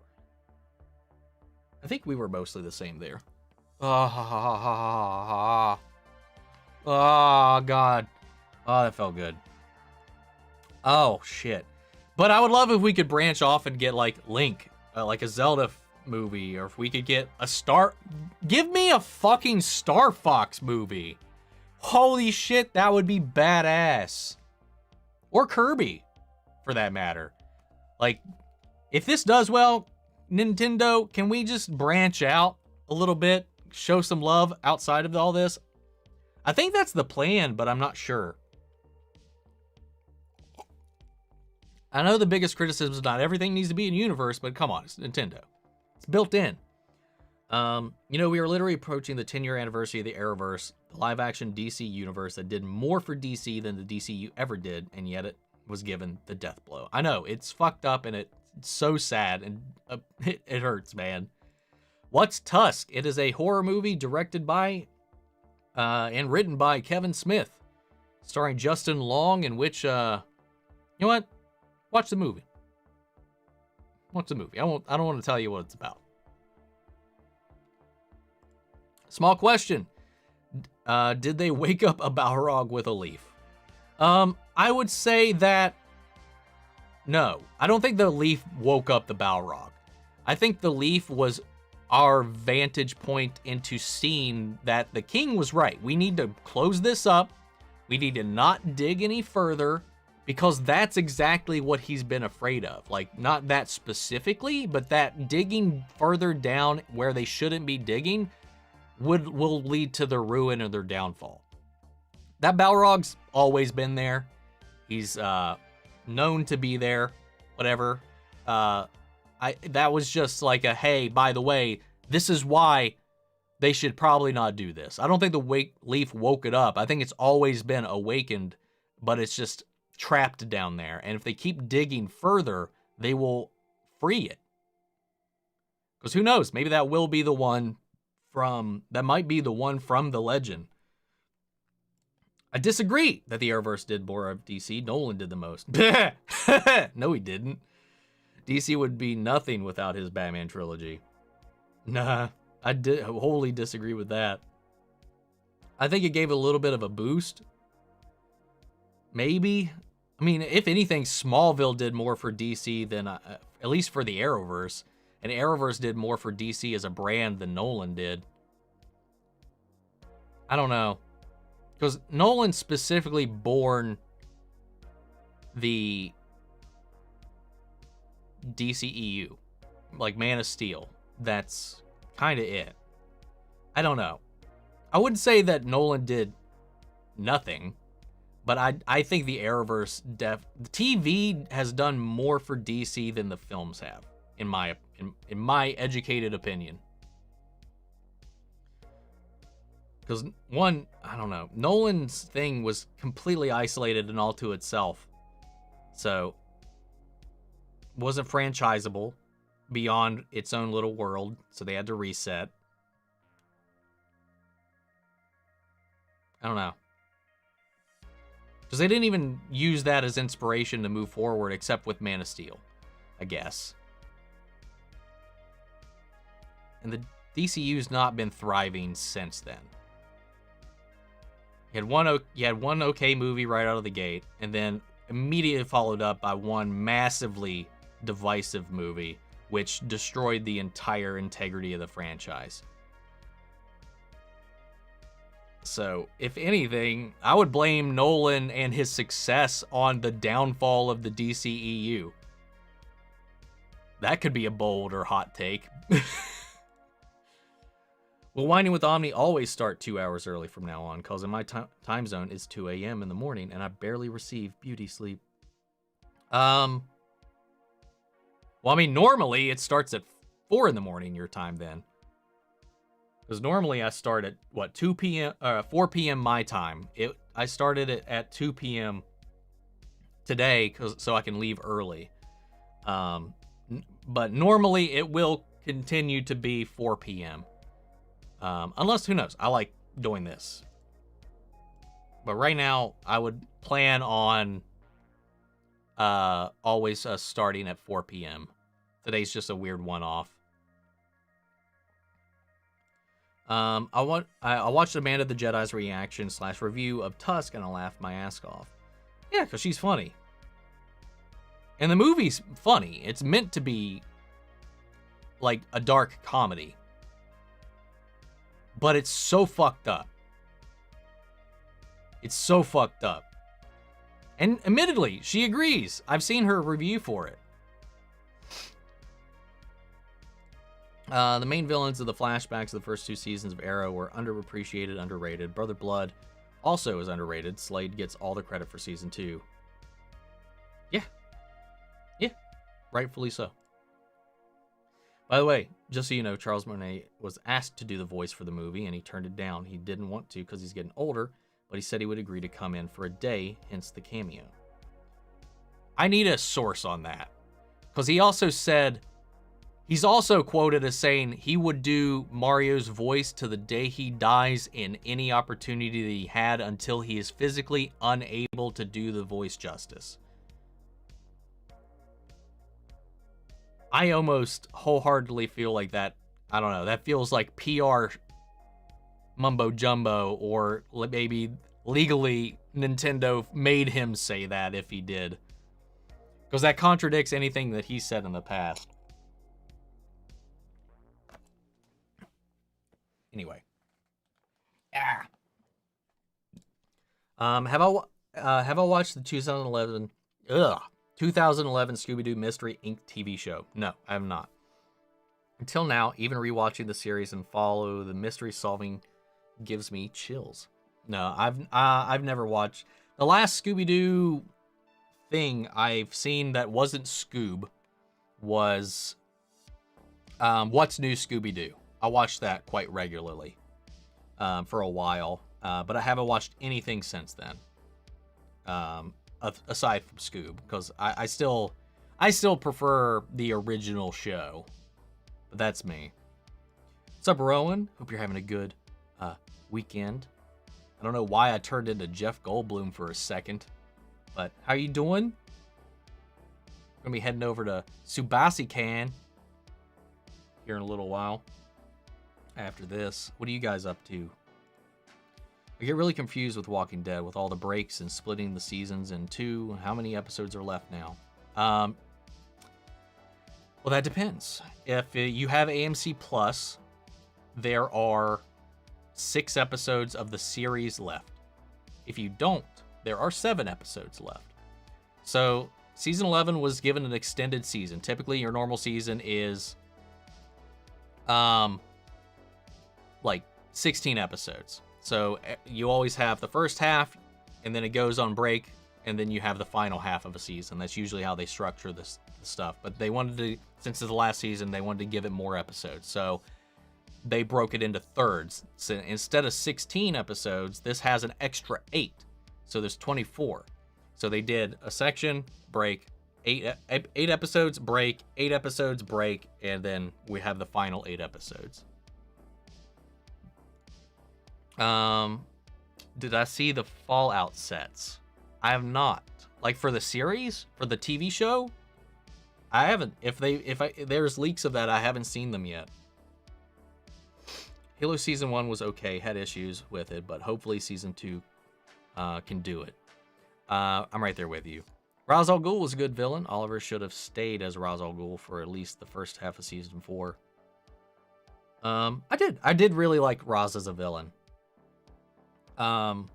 Speaker 1: I think we were mostly the same there. Oh, God. Oh, that felt good. Oh, shit. But I would love if we could branch off and get, like, Link. Like a Zelda movie. Or if we could get a Star... Give me a fucking Star Fox movie. Holy shit, that would be badass. or Kirby, for that matter. Like, if this does well, Nintendo, can we just branch out a little bit, show some love outside of all this? I think that's the plan, but I'm not sure. I know the biggest criticism is not everything needs to be in universe, but come on, it's Nintendo. It's built in. We are literally approaching the 10-year anniversary of the Arrowverse, the live-action DC universe that did more for DC than the DCU ever did, and yet it was given the death blow. I know, it's fucked up, and it's so sad, and it hurts, man. What's Tusk? It is a horror movie directed by and written by Kevin Smith, starring Justin Long, in which, you know what? Watch the movie. Watch the movie. I don't want to tell you what it's about. Small question. Did they wake up a Balrog with a leaf? I would say that no. I don't think the leaf woke up the Balrog. I think the leaf was our vantage point into seeing that the king was right. We need to close this up. We need to not dig any further, because that's exactly what he's been afraid of. Like, not that specifically, but that digging further down where they shouldn't be digging will lead to their ruin or their downfall. That Balrog's always been there. He's known to be there, whatever. That was just like a, hey, by the way, this is why they should probably not do this. I don't think the leaf woke it up. I think it's always been awakened, but it's just trapped down there. And if they keep digging further, they will free it. Because who knows? Maybe that will be the one that might be the one from the legend. I disagree that the Arrowverse did more of DC. Nolan did the most. No, he didn't. DC would be nothing without his Batman trilogy. Nah, I wholly disagree with that. I think it gave a little bit of a boost. Maybe. I mean, if anything, Smallville did more for DC than, at least for the Arrowverse. And Arrowverse did more for DC as a brand than Nolan did. I don't know. Because Nolan specifically born the DCEU. Like Man of Steel. That's kind of it. I don't know. I wouldn't say that Nolan did nothing. But I think the Arrowverse the TV has done more for DC than the films have, in my educated opinion. Because one, I don't know, Nolan's thing was completely isolated and all to itself. So, wasn't franchisable beyond its own little world, so they had to reset. I don't know. Because they didn't even use that as inspiration to move forward, except with Man of Steel, I guess. And the DCU's not been thriving since then. You had one okay movie right out of the gate, and then immediately followed up by one massively divisive movie, which destroyed the entire integrity of the franchise. So, if anything, I would blame Nolan and his success on the downfall of the DCEU. That could be a bold or hot take. Will Whining with Omni always start 2 hours early from now on? Because in my time zone, it's 2 a.m. in the morning, and I barely receive beauty sleep. Well, I mean, normally it starts at 4 in the morning your time then. Because normally I start at, 4 p.m. my time. I started it at 2 p.m. today so I can leave early. But normally it will continue to be 4 p.m. Unless, who knows, I like doing this. But right now, I would plan on always starting at 4 p.m. Today's just a weird one-off. I watched Amanda the Jedi's reaction / review of Tusk, and I laughed my ass off. Yeah, because she's funny. And the movie's funny. It's meant to be like a dark comedy. But it's so fucked up. It's so fucked up. And admittedly, she agrees. I've seen her review for it. The main villains of the flashbacks of the first 2 seasons of Arrow were underappreciated, underrated. Brother Blood also is underrated. Slade gets all the credit for season 2. Yeah. Yeah. Rightfully so. By the way, just so you know, Charles Monet was asked to do the voice for the movie, and he turned it down. He didn't want to because he's getting older, but he said he would agree to come in for a day, hence the cameo. I need a source on that. Because he also said, he's also quoted as saying he would do Mario's voice to the day he dies in any opportunity that he had until he is physically unable to do the voice justice. I almost wholeheartedly feel like that, I don't know, that feels like PR mumbo jumbo, or maybe legally Nintendo made him say that if he did. Because that contradicts anything that he said in the past. Anyway. Have I watched the 2011 Scooby-Doo Mystery Inc. TV show? No, I have not. Until now, even rewatching the series and follow the mystery solving gives me chills. No, I've never watched. The last Scooby-Doo thing I've seen that wasn't Scoob was What's New Scooby-Doo. I watched that quite regularly for a while, but I haven't watched anything since then. Aside from Scoob, because I still prefer the original show. But that's me. What's up, Rowan? Hope you're having a good weekend. I don't know why I turned into Jeff Goldblum for a second, but how you doing? Gonna be heading over to Subasican here in a little while. After this, what are you guys up to? I get really confused with Walking Dead with all the breaks and splitting the seasons in 2. How many episodes are left now? Well, that depends. If you have AMC Plus, there are 6 episodes of the series left. If you don't, there are 7 episodes left. So season 11 was given an extended season. Typically, your normal season is like 16 episodes. So you always have the first half, and then it goes on break, and then you have the final half of a season. That's usually how they structure this stuff. But they wanted to, since it's the last season, they wanted to give it more episodes. So they broke it into thirds. So instead of 16 episodes, this has an extra 8. So there's 24. So they did a section, break, 8 episodes, break, 8 episodes, break, and then we have the final 8 episodes. Did I see the Fallout sets? I have not. Like for the series, for the TV show, I haven't. If there's leaks of that, I haven't seen them yet. Halo season 1 was okay, had issues with it, but hopefully season 2 can do it. I'm right there with you. Ra's al Ghul was a good villain. Oliver should have stayed as Ra's al Ghul for at least the first half of season 4. I did really like Ra's as a villain. I'm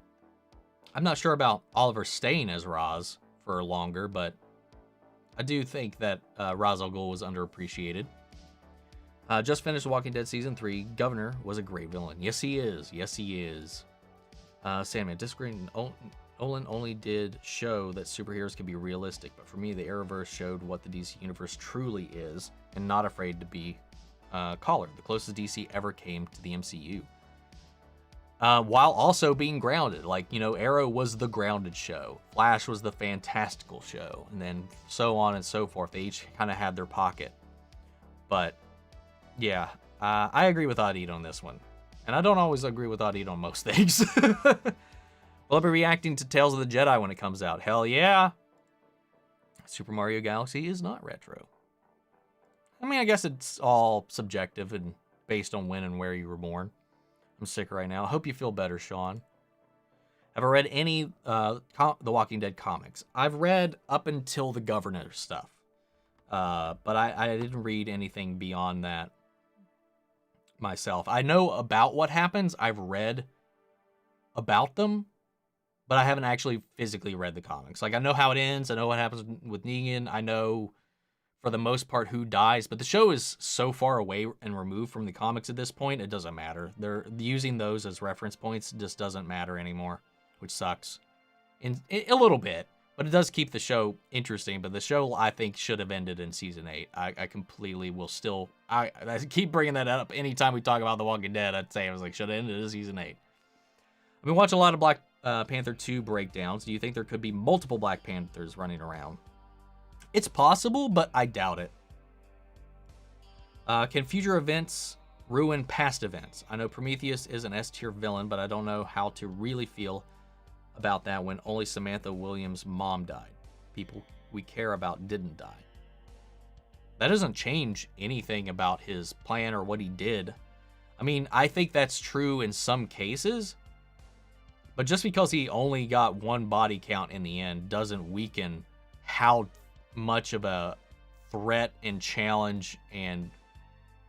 Speaker 1: not sure about Oliver staying as Ra's for longer, but I do think that Ra's al Ghul was underappreciated. Just finished Walking Dead Season 3. Governor was a great villain. Yes, he is. Yes, he is. Sandman, disagree. Nolan only did show that superheroes can be realistic, but for me, the Arrowverse showed what the DC Universe truly is, and not afraid to be collared. The closest DC ever came to the MCU. While also being grounded. Like, you know, Arrow was the grounded show. Flash was the fantastical show. And then so on and so forth. They each kind of had their pocket. But, yeah. I agree with Adit on this one. And I don't always agree with Adit on most things. Will I be reacting to Tales of the Jedi when it comes out? Hell yeah. Super Mario Galaxy is not retro. I mean, I guess it's all subjective and based on when and where you were born. I'm sick right now. I hope you feel better, Sean. Have I read any The Walking Dead comics? I've read up until the Governor stuff. But I didn't read anything beyond that myself. I know about what happens. I've read about them. but I haven't actually physically read the comics. Like, I know how it ends. I know what happens with Negan. I know, for the most part, who dies. But the show is so far away and removed from the comics at this point, it doesn't matter. They're using those as reference points just doesn't matter anymore, which sucks. In a little bit. But it does keep the show interesting. But the show, I think, should have ended in Season 8. I completely will still... I keep bringing that up anytime we talk about The Walking Dead. I'd say I was like, should have ended in Season 8. I've been watching a lot of Black Panther 2 breakdowns. Do you think there could be multiple Black Panthers running around? It's possible, but I doubt it. Can future events ruin past events? I know Prometheus is an S-tier villain, but I don't know how to really feel about that when only Samantha Williams' mom died. People we care about didn't die. That doesn't change anything about his plan or what he did. I mean, I think that's true in some cases, but just because he only got one body count in the end doesn't weaken how much of a threat and challenge and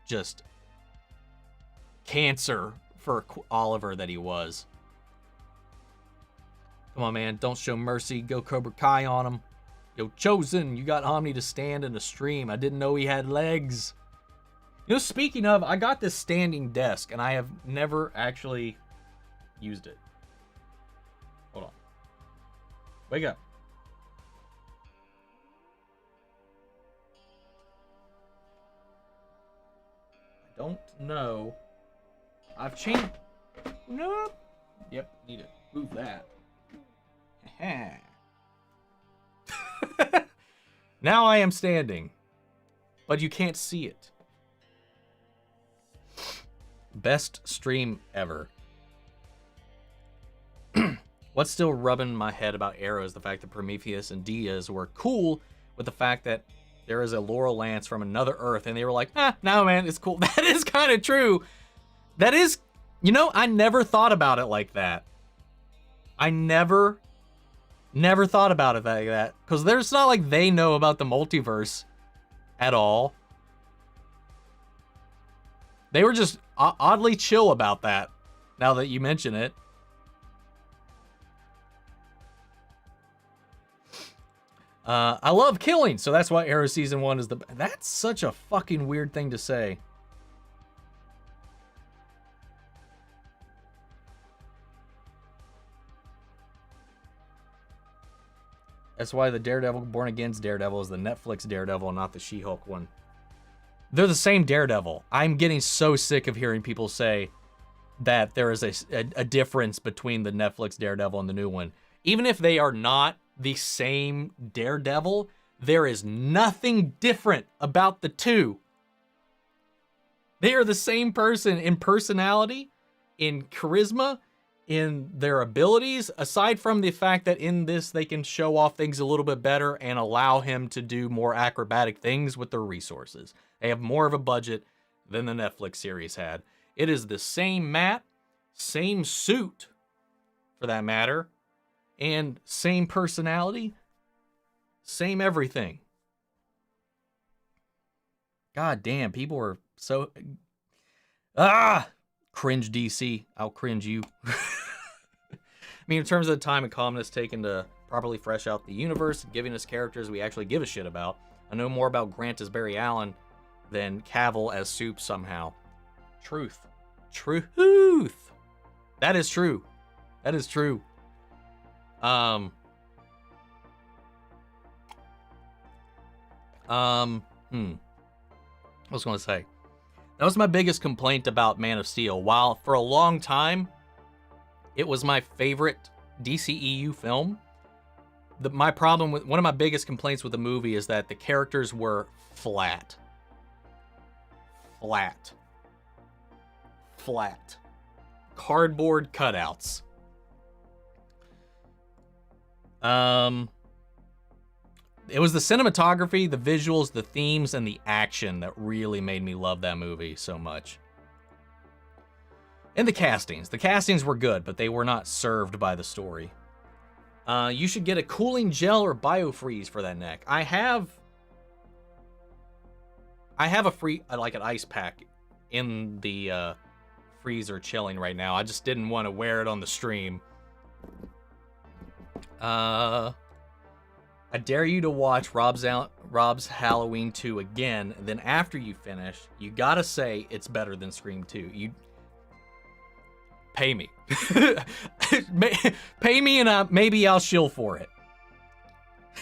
Speaker 1: just cancer for Oliver that he was. Come on, man. Don't show mercy. Go Cobra Kai on him. Yo, Chosen, you got Omni to stand in the stream. I didn't know he had legs. You know, speaking of, I got this standing desk, and I have never actually used it. Hold on. Wake up. I don't know. I've changed... No. Yep, need to move that. Now I am standing, but you can't see it. Best stream ever. What's still rubbing my head about Arrow is the fact that Prometheus and Diaz were cool with the fact that there is a Laurel Lance from another Earth, and they were like, no, man, it's cool. That is kind of true. That is, you know, I never thought about it like that. I never thought about it like that. Because there's not like they know about the multiverse at all. They were just oddly chill about that, now that you mention it. I love killing, so that's why Arrow Season 1 is the... That's such a fucking weird thing to say. That's why the Daredevil, Born Again's Daredevil, is the Netflix Daredevil, not the She-Hulk one. They're the same Daredevil. I'm getting so sick of hearing people say that there is a difference between the Netflix Daredevil and the new one. Even if they are not the same Daredevil, there is nothing different about the two. They are the same person in personality, in charisma, in their abilities, aside from the fact that in this they can show off things a little bit better and allow him to do more acrobatic things with their resources. They have more of a budget than the Netflix series had. It is the same Matt, same suit, for that matter, and same personality, same everything. God damn, people are so... Cringe DC. I'll cringe you. I mean, in terms of the time and calmness taken to properly fresh out the universe, giving us characters we actually give a shit about, I know more about Grant as Barry Allen than Cavill as Soup somehow. Truth. Truth. That is true. That is true. I was going to say. That was my biggest complaint about Man of Steel. While for a long time, it was my favorite DCEU film, my problem with one of my biggest complaints with the movie is that the characters were flat. Cardboard cutouts. It was the cinematography, the visuals, the themes, and the action that really made me love that movie so much. And the castings. The castings were good, but they were not served by the story. You should get a cooling gel or biofreeze for that neck. I have a an ice pack in the freezer chilling right now. I just didn't want to wear it on the stream. I dare you to watch Rob's Halloween 2 again. Then after you finish, you gotta say it's better than Scream 2. You pay me, pay me, and maybe I'll shill for it.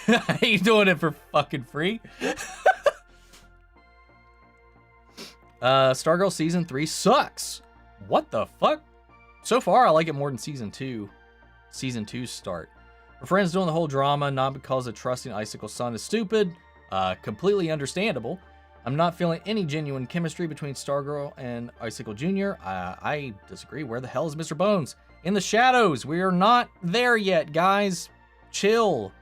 Speaker 1: I ain't doing it for fucking free. Stargirl season 3 sucks. What the fuck? So far, I like it more than season 2. Season 2's start. Her friends doing the whole drama, not because of trusting Icicle's son is stupid. Completely understandable. I'm not feeling any genuine chemistry between Stargirl and Icicle Jr. I disagree. Where the hell is Mr. Bones? In the shadows. We are not there yet, guys. Chill.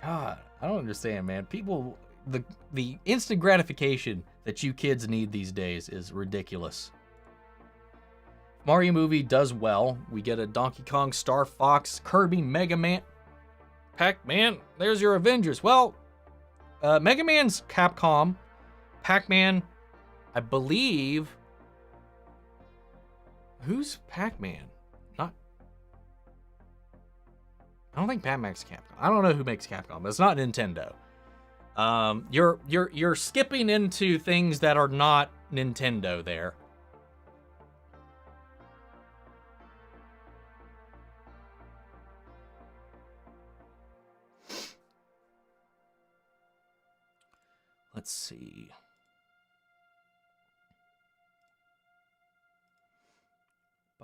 Speaker 1: God, I don't understand, man. People, the instant gratification that you kids need these days is ridiculous. Mario movie does well. We get a Donkey Kong, Star Fox, Kirby, Mega Man, Pac-Man. There's your Avengers. Well, Mega Man's Capcom. Pac-Man, I believe. Who's Pac-Man? Not. I don't think Pac-Man's Capcom. I don't know who makes Capcom. It's not Nintendo. You're skipping into things that are not Nintendo there. Let's see.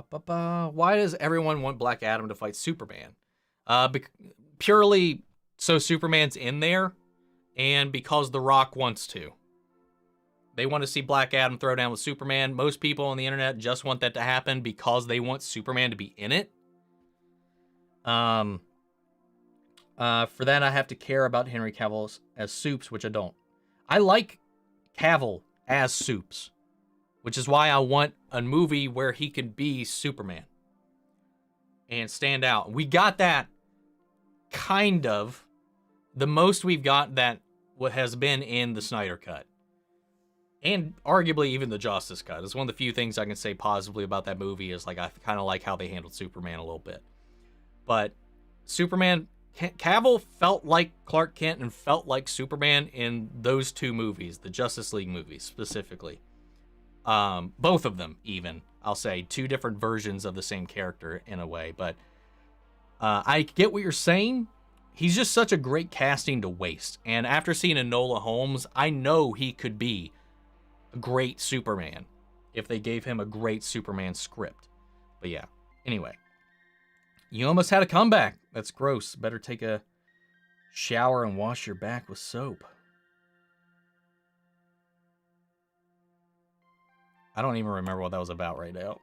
Speaker 1: Why does everyone want Black Adam to fight Superman? Purely so Superman's in there, and because The Rock wants to. They want to see Black Adam throw down with Superman. Most people on the internet just want that to happen because they want Superman to be in it. For that, I have to care about Henry Cavill as Supes, which I don't. I like Cavill as Supes, which is why I want a movie where he can be Superman and stand out. We got that kind of. The most we've got that what has been in the Snyder Cut. And arguably even the Justice Cut. It's one of the few things I can say positively about that movie is like I kind of like how they handled Superman a little bit. But Superman, Cavill felt like Clark Kent and felt like Superman in those two movies, the Justice League movies specifically. Both of them even, I'll say, two different versions of the same character in a way. But I get what you're saying. He's just such a great casting to waste. And after seeing Enola Holmes, I know he could be a great Superman if they gave him a great Superman script. But yeah, anyway. You almost had a comeback. That's gross. Better take a shower and wash your back with soap. I don't even remember what that was about right now.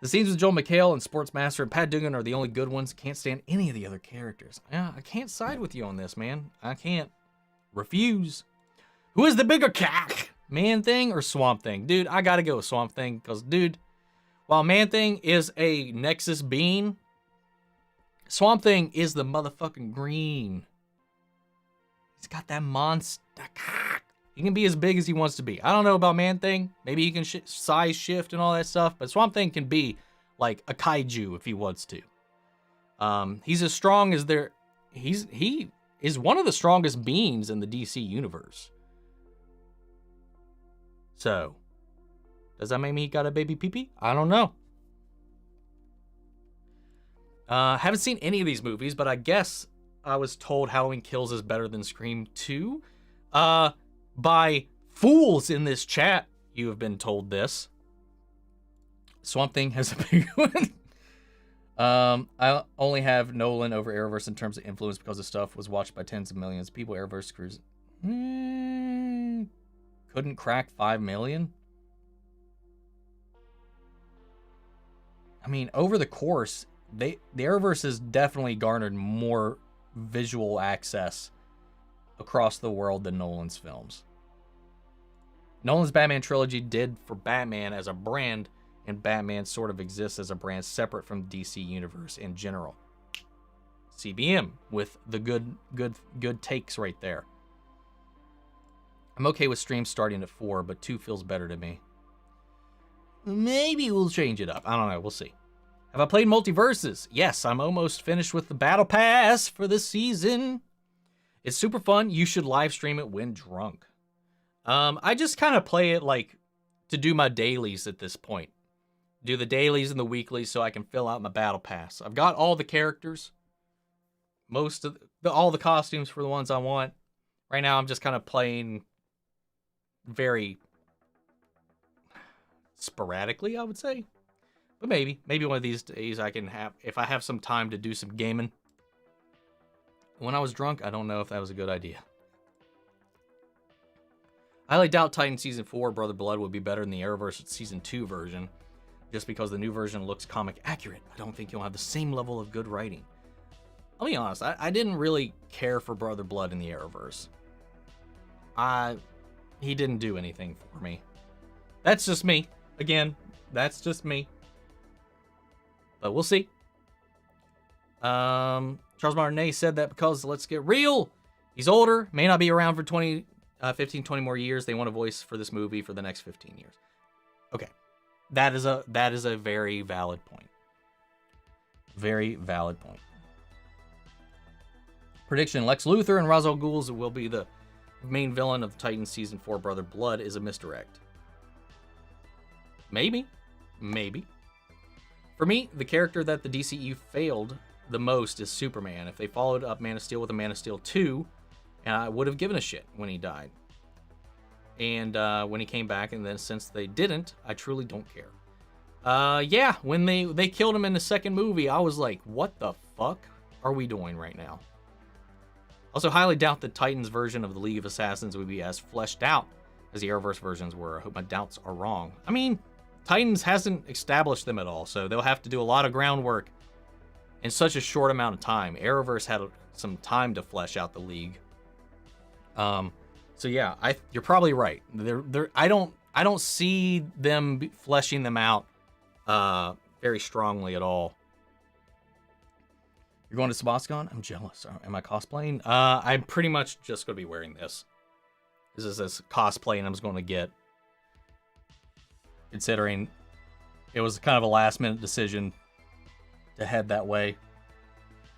Speaker 1: The scenes with Joel McHale and Sportsmaster and Pat Dugan are the only good ones. Can't stand any of the other characters. Yeah, I can't side with you on this, man. I can't. Refuse. Who is the bigger cock? Man-Thing or Swamp-Thing? Dude, I gotta go with Swamp-Thing because, dude, while Man-Thing is a Nexus being, Swamp-Thing is the motherfucking green. He's got that monster cock. He can be as big as he wants to be. I don't know about Man-Thing. Maybe he can size shift and all that stuff, but Swamp-Thing can be like a kaiju if he wants to. He's as strong as he is one of the strongest beings in the DC universe. So, does that mean he got a baby pee-pee? I don't know. Haven't seen any of these movies, but I guess I was told Halloween Kills is better than Scream 2. By fools in this chat, you have been told this. Swamp Thing has a big one. I only have Nolan over Arrowverse in terms of influence because the stuff was watched by tens of millions of people. Arrowverse screws. Couldn't crack 5 million. I mean, over the course, the Arrowverse has definitely garnered more visual access across the world than Nolan's films. Nolan's Batman trilogy did for Batman as a brand, and Batman sort of exists as a brand separate from the DC universe in general. CBM with the good takes right there. I'm okay with streams starting at 4, but 2 feels better to me. maybe we'll change it up. I don't know. We'll see. Have I played Multiverses? Yes, I'm almost finished with the Battle Pass for this season. It's super fun. You should live stream it when drunk. I just kind of play it like to do my dailies at this point. Do the dailies and the weeklies so I can fill out my Battle Pass. I've got all the characters. Most of all the costumes for the ones I want. Right now I'm just kind of playing very sporadically, I would say. But maybe one of these days I can have, if I have some time to do some gaming. When I was drunk, I don't know if that was a good idea. I highly doubt Titan Season 4 Brother Blood would be better than the Arrowverse Season 2 version, just because the new version looks comic accurate. I don't think you'll have the same level of good writing. I'll be honest, I didn't really care for Brother Blood in the Arrowverse. He didn't do anything for me. That's just me. Again, that's just me. But we'll see. Charles Martinet said that because, let's get real, he's older, may not be around for 15, 20 more years. They want a voice for this movie for the next 15 years. Okay. That is a very valid point. Very valid point. Prediction: Lex Luthor and Ra's al Ghul will be the main villain of Titan Season 4 Brother Blood is a misdirect. Maybe. For me, the character that the DCU failed the most is Superman. If they followed up Man of Steel with a Man of Steel 2, I would have given a shit when he died. And when he came back, and then since they didn't, I truly don't care. Yeah, when they killed him in the second movie, I was like, what the fuck are we doing right now? Also, highly doubt the Titans version of the League of Assassins would be as fleshed out as the Arrowverse versions were. I hope my doubts are wrong. I mean, Titans hasn't established them at all, so they'll have to do a lot of groundwork in such a short amount of time. Arrowverse had some time to flesh out the League. So yeah, you're probably right. I don't see them fleshing them out very strongly at all. You're going to Sabascon? I'm jealous. Am I cosplaying? I'm pretty much just going to be wearing this. This is as cosplaying I'm going to get. Considering it was kind of a last minute decision to head that way.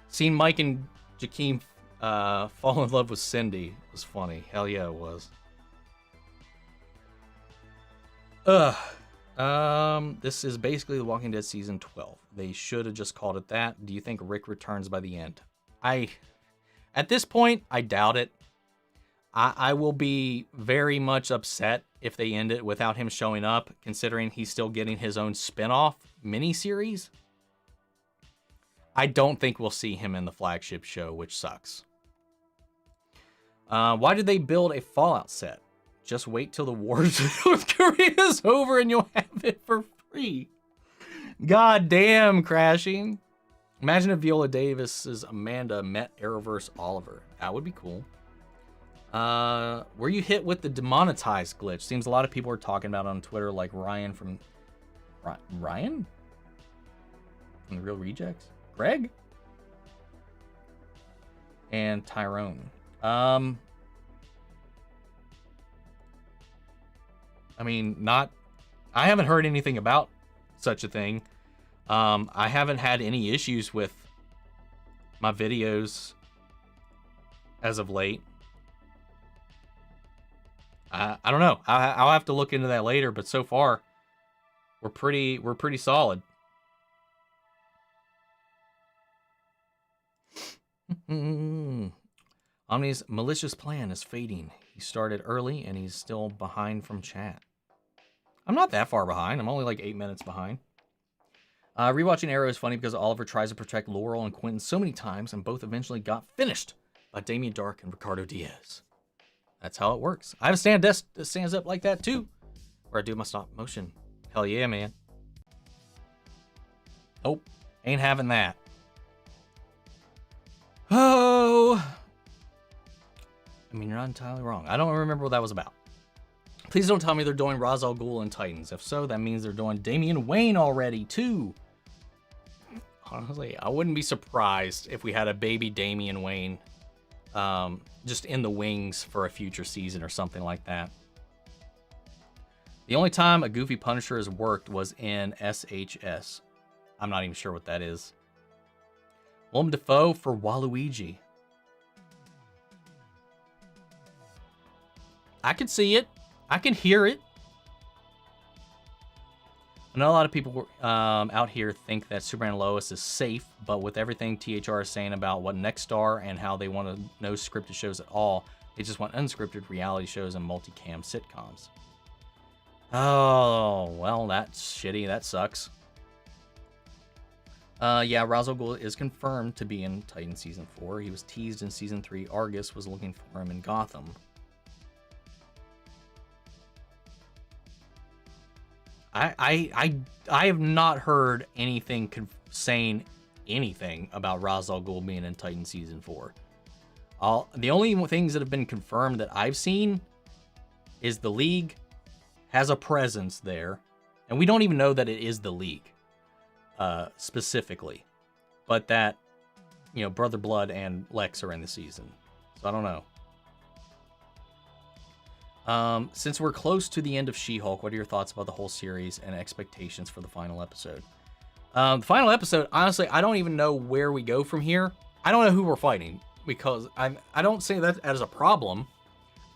Speaker 1: Seeing Mike and Jakeem fall in love with Cindy was funny. Hell yeah, it was. This is basically The Walking Dead Season 12. They should have just called it that. Do you think Rick returns by the end? At this point, I doubt it. I will be very much upset if they end it without him showing up, considering he's still getting his own spin-off miniseries. I don't think we'll see him in the flagship show, which sucks. Why did they build a Fallout set? Just wait till the wars in North Korea is over and you'll have it for free. God damn, Crashing. Imagine if Viola Davis's Amanda met Arrowverse Oliver. That would be cool. Were you hit with the demonetized glitch? Seems a lot of people are talking about it on Twitter, like Ryan from... Ryan? From The Real Rejects? Greg? And Tyrone. I mean, I haven't heard anything about such a thing. I haven't had any issues with my videos as of late. I don't know. I'll have to look into that later, but so far we're pretty solid. Omni's malicious plan is fading. He started early and he's still behind from chat. I'm not that far behind. I'm only like 8 minutes behind. Rewatching Arrow is funny because Oliver tries to protect Laurel and Quentin so many times and both eventually got finished by Damien Dark and Ricardo Diaz. That's how it works. I have a stand desk that stands up like that too, where I do my stop motion. Hell yeah, man. Nope, ain't having that. Oh, I mean, you're not entirely wrong. I don't remember what that was about. Please don't tell me they're doing Ra's al Ghul and Titans. If so, that means they're doing Damian Wayne already too. Honestly, I wouldn't be surprised if we had a baby Damian Wayne just in the wings for a future season or something like that. The only time a goofy Punisher has worked was in SHS. I'm not even sure what that is. Willem Dafoe for Waluigi. I can see it. I can hear it. I know a lot of people out here think that Superman and Lois is safe, but with everything THR is saying about what Nexstar and how they want no scripted shows at all, they just want unscripted reality shows and multicam sitcoms. Oh, well, that's shitty. That sucks. Yeah, Ra's al Ghul is confirmed to be in Titan Season 4. He was teased in Season 3. Argus was looking for him in Gotham. I have not heard anything saying anything about Ra's al Ghul being in Titan Season 4. The only things that have been confirmed that I've seen is the League has a presence there, and we don't even know that it is the League specifically, but that, you know, Brother Blood and Lex are in the season, so I don't know. Since we're close to the end of She-Hulk, what are your thoughts about the whole series and expectations for the final episode? The final episode, honestly, I don't even know where we go from here. I don't know who we're fighting, because I don't say that as a problem.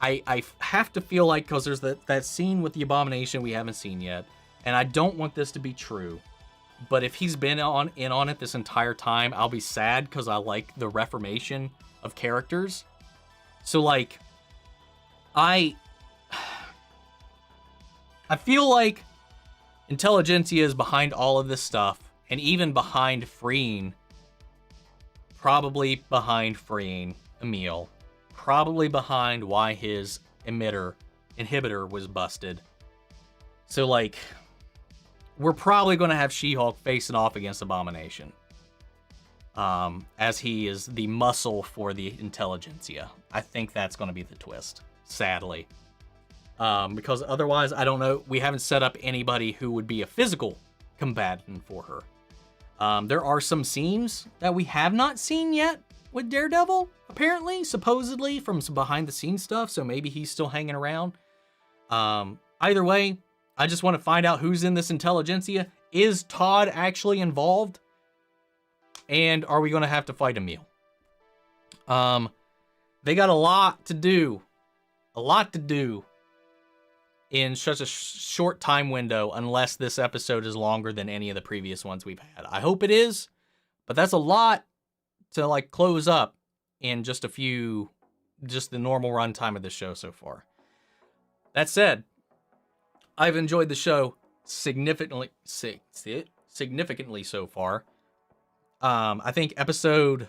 Speaker 1: I have to feel like, because there's that scene with the Abomination we haven't seen yet, and I don't want this to be true, but if he's been in on it this entire time, I'll be sad, because I like the reformation of characters. So, like, I feel like Intelligentsia is behind all of this stuff, and even behind freeing, probably behind freeing Emil, probably behind why his inhibitor was busted. So, like, we're probably going to have She-Hulk facing off against Abomination, as he is the muscle for the Intelligentsia. I think that's going to be the twist, sadly. Because otherwise, I don't know. We haven't set up anybody who would be a physical combatant for her. There are some scenes that we have not seen yet with Daredevil, apparently, supposedly, from some behind-the-scenes stuff, so maybe he's still hanging around. Either way, I just want to find out who's in this Intelligentsia. Is Todd actually involved? And are we going to have to fight Emil? They got a lot to do. A lot to do in such a short time window, unless this episode is longer than any of the previous ones we've had. I hope it is, but that's a lot to, like, close up in just the normal runtime of the show so far. That said, I've enjoyed the show significantly so far. I think episode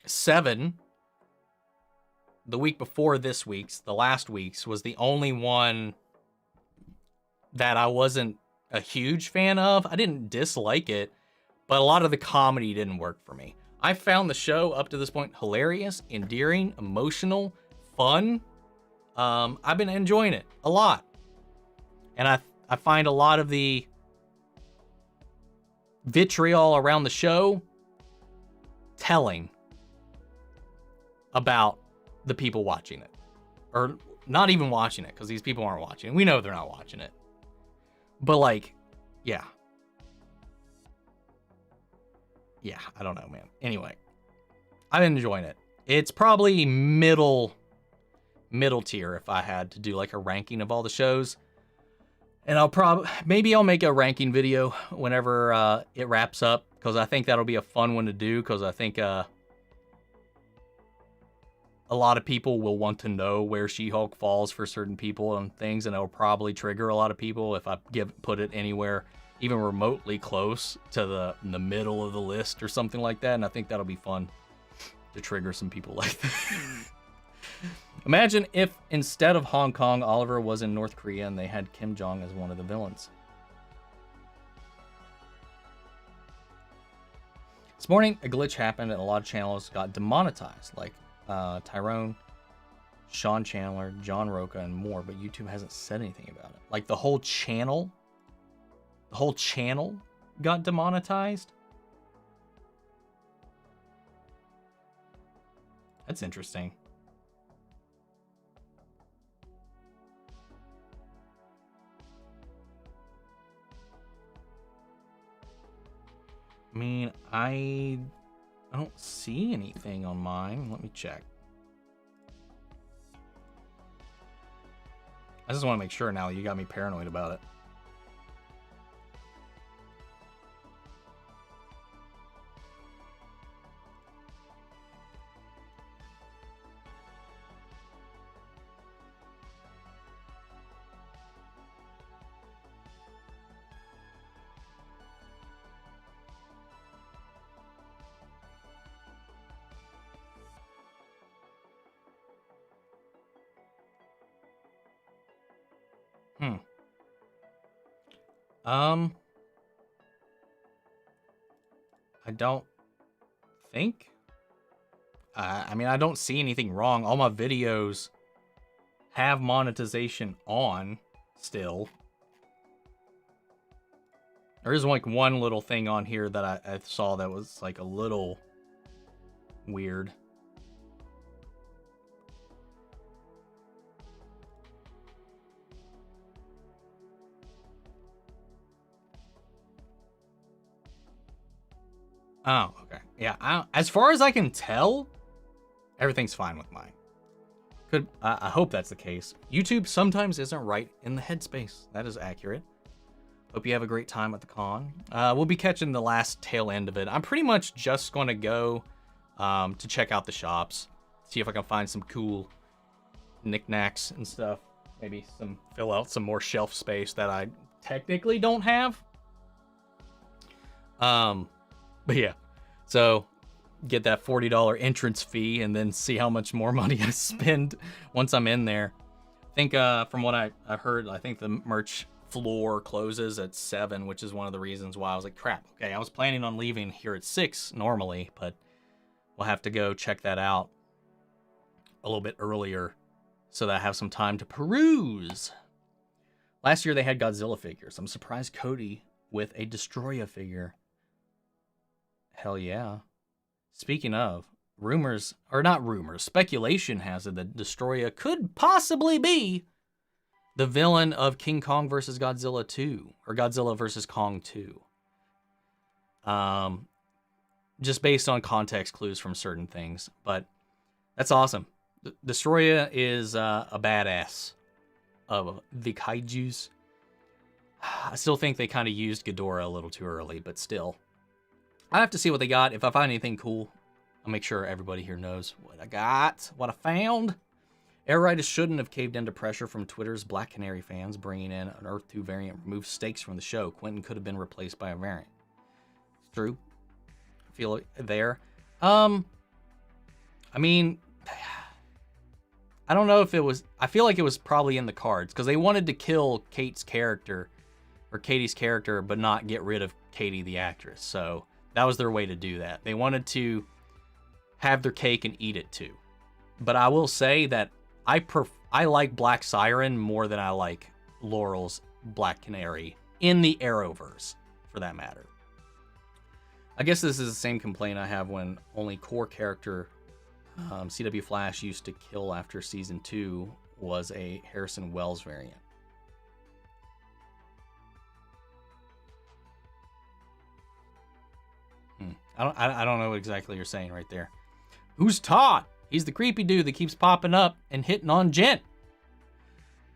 Speaker 1: 7, the week before this week's, the last week's, was the only one that I wasn't a huge fan of. I didn't dislike it, but a lot of the comedy didn't work for me. I found the show up to this point hilarious, endearing, emotional, fun. I've been enjoying it a lot. And I find a lot of the vitriol around the show telling about the people watching it. Or not even watching it, because these people aren't watching it. We know they're not watching it. But, like, yeah. Yeah, I don't know, man. Anyway, I'm enjoying it. It's probably middle tier if I had to do, like, a ranking of all the shows. And maybe I'll make a ranking video whenever it wraps up, because I think that'll be a fun one to do, because I think a lot of people will want to know where She-Hulk falls for certain people and things, and it'll probably trigger a lot of people if I put it anywhere even remotely close to the middle of the list or something like that, and I think that'll be fun to trigger some people like that. Imagine if instead of Hong Kong, Oliver was in North Korea and they had Kim Jong as one of the villains. This morning, a glitch happened and a lot of channels got demonetized, like Tyrone, Sean Chandler, John Roca, and more, but YouTube hasn't said anything about it. Like, the whole channel got demonetized? That's interesting. I mean, I don't see anything on mine. Let me check. I just want to make sure now. You got me paranoid about it. I don't think. I mean, I don't see anything wrong. All my videos have monetization on still. There is like one little thing on here that I saw that was like a little weird. Oh, okay. Yeah, as far as I can tell, everything's fine with mine. I hope that's the case. YouTube sometimes isn't right in the headspace. That is accurate. Hope you have a great time at the con. We'll be catching the last tail end of it. I'm pretty much just going to go to check out the shops, see if I can find some cool knickknacks and stuff. Maybe fill out some more shelf space that I technically don't have. But yeah, so get that $40 entrance fee and then see how much more money I spend once I'm in there. I think from what I heard, I think the merch floor closes at 7, which is one of the reasons why I was like, crap, okay, I was planning on leaving here at 6 normally, but we'll have to go check that out a little bit earlier so that I have some time to peruse. Last year they had Godzilla figures. I'm surprised Cody with a Destroya figure. Hell yeah. Speaking of, speculation has it that Destroya could possibly be the villain of King Kong vs. Godzilla 2, or Godzilla vs. Kong 2. Just based on context clues from certain things, but that's awesome. Destroya is a badass of the kaijus. I still think they kind of used Ghidorah a little too early, but still. I have to see what they got. If I find anything cool, I'll make sure everybody here knows what I got, what I found. Airitis shouldn't have caved into pressure from Twitter's Black Canary fans, bringing in an Earth 2 variant removed stakes from the show. Quentin could have been replaced by a variant. It's true. I feel it there. I mean, I don't know if it was... I feel like it was probably in the cards, because they wanted to kill Katie's character, but not get rid of Katie the actress, so... That was their way to do that. They wanted to have their cake and eat it too. But I will say that I like Black Siren more than I like Laurel's Black Canary in the Arrowverse, for that matter. I guess this is the same complaint I have when only core character CW Flash used to kill after season 2 was a Harrison Wells variant. I don't know what exactly you're saying right there. Who's Todd? He's the creepy dude that keeps popping up and hitting on Jen.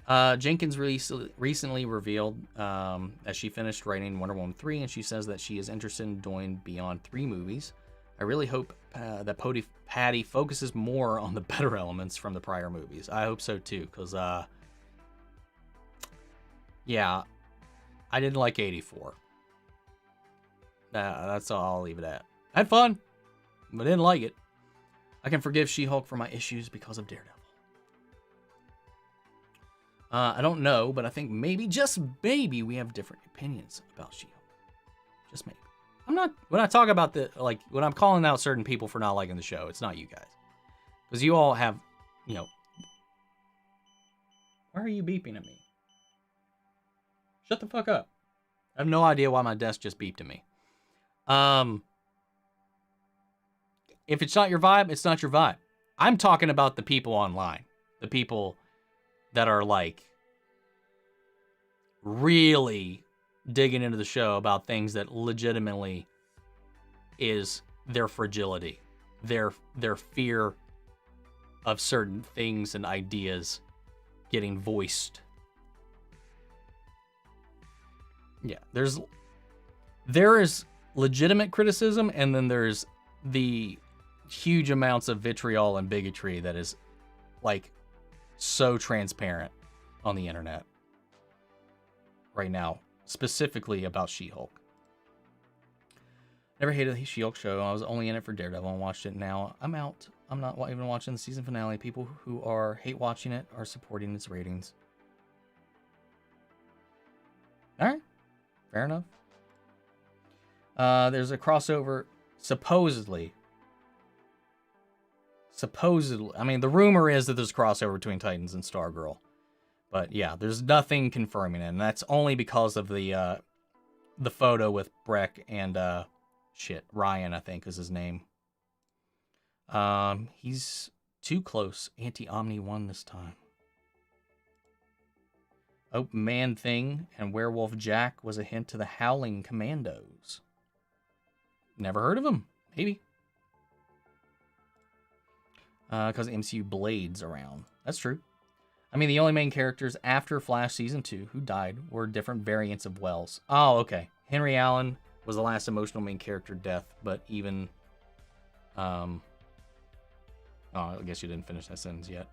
Speaker 1: Jenkins recently revealed that she finished writing Wonder Woman 3, and she says that she is interested in doing Beyond 3 movies. I really hope that Patty focuses more on the better elements from the prior movies. I hope so too, because yeah, I didn't like 84. That's all I'll leave it at. I had fun, but didn't like it. I can forgive She-Hulk for my issues because of Daredevil. I don't know, but I think maybe, just maybe, we have different opinions about She-Hulk. Just maybe. When I talk about when I'm calling out certain people for not liking the show, it's not you guys. Because you all have, why are you beeping at me? Shut the fuck up. I have no idea why my desk just beeped at me. If it's not your vibe, it's not your vibe. I'm talking about the people online. The people that are really digging into the show about things that legitimately is their fragility, their fear of certain things and ideas getting voiced. Yeah, there is legitimate criticism, and then there's the huge amounts of vitriol and bigotry that is like so transparent on the internet right now, specifically about She-Hulk. Never hated the She-Hulk show. I was only in it for Daredevil and watched it. Now I'm out. I'm not even watching the season finale. People who hate watching it are supporting its ratings. All right, fair enough. There's a crossover, supposedly. I mean, the rumor is that there's a crossover between Titans and Stargirl. But yeah, there's nothing confirming it, and that's only because of the photo with Breck and Ryan, I think is his name. He's too close. Anti-Omni-1 this time. Oh, Man-Thing and Werewolf Jack was a hint to the Howling Commandos. Never heard of them. Maybe. Because MCU Blade's around. That's true. I mean, the only main characters after Flash Season 2 who died were different variants of Wells. Oh, okay. Henry Allen was the last emotional main character death, but even... Oh, I guess you didn't finish that sentence yet.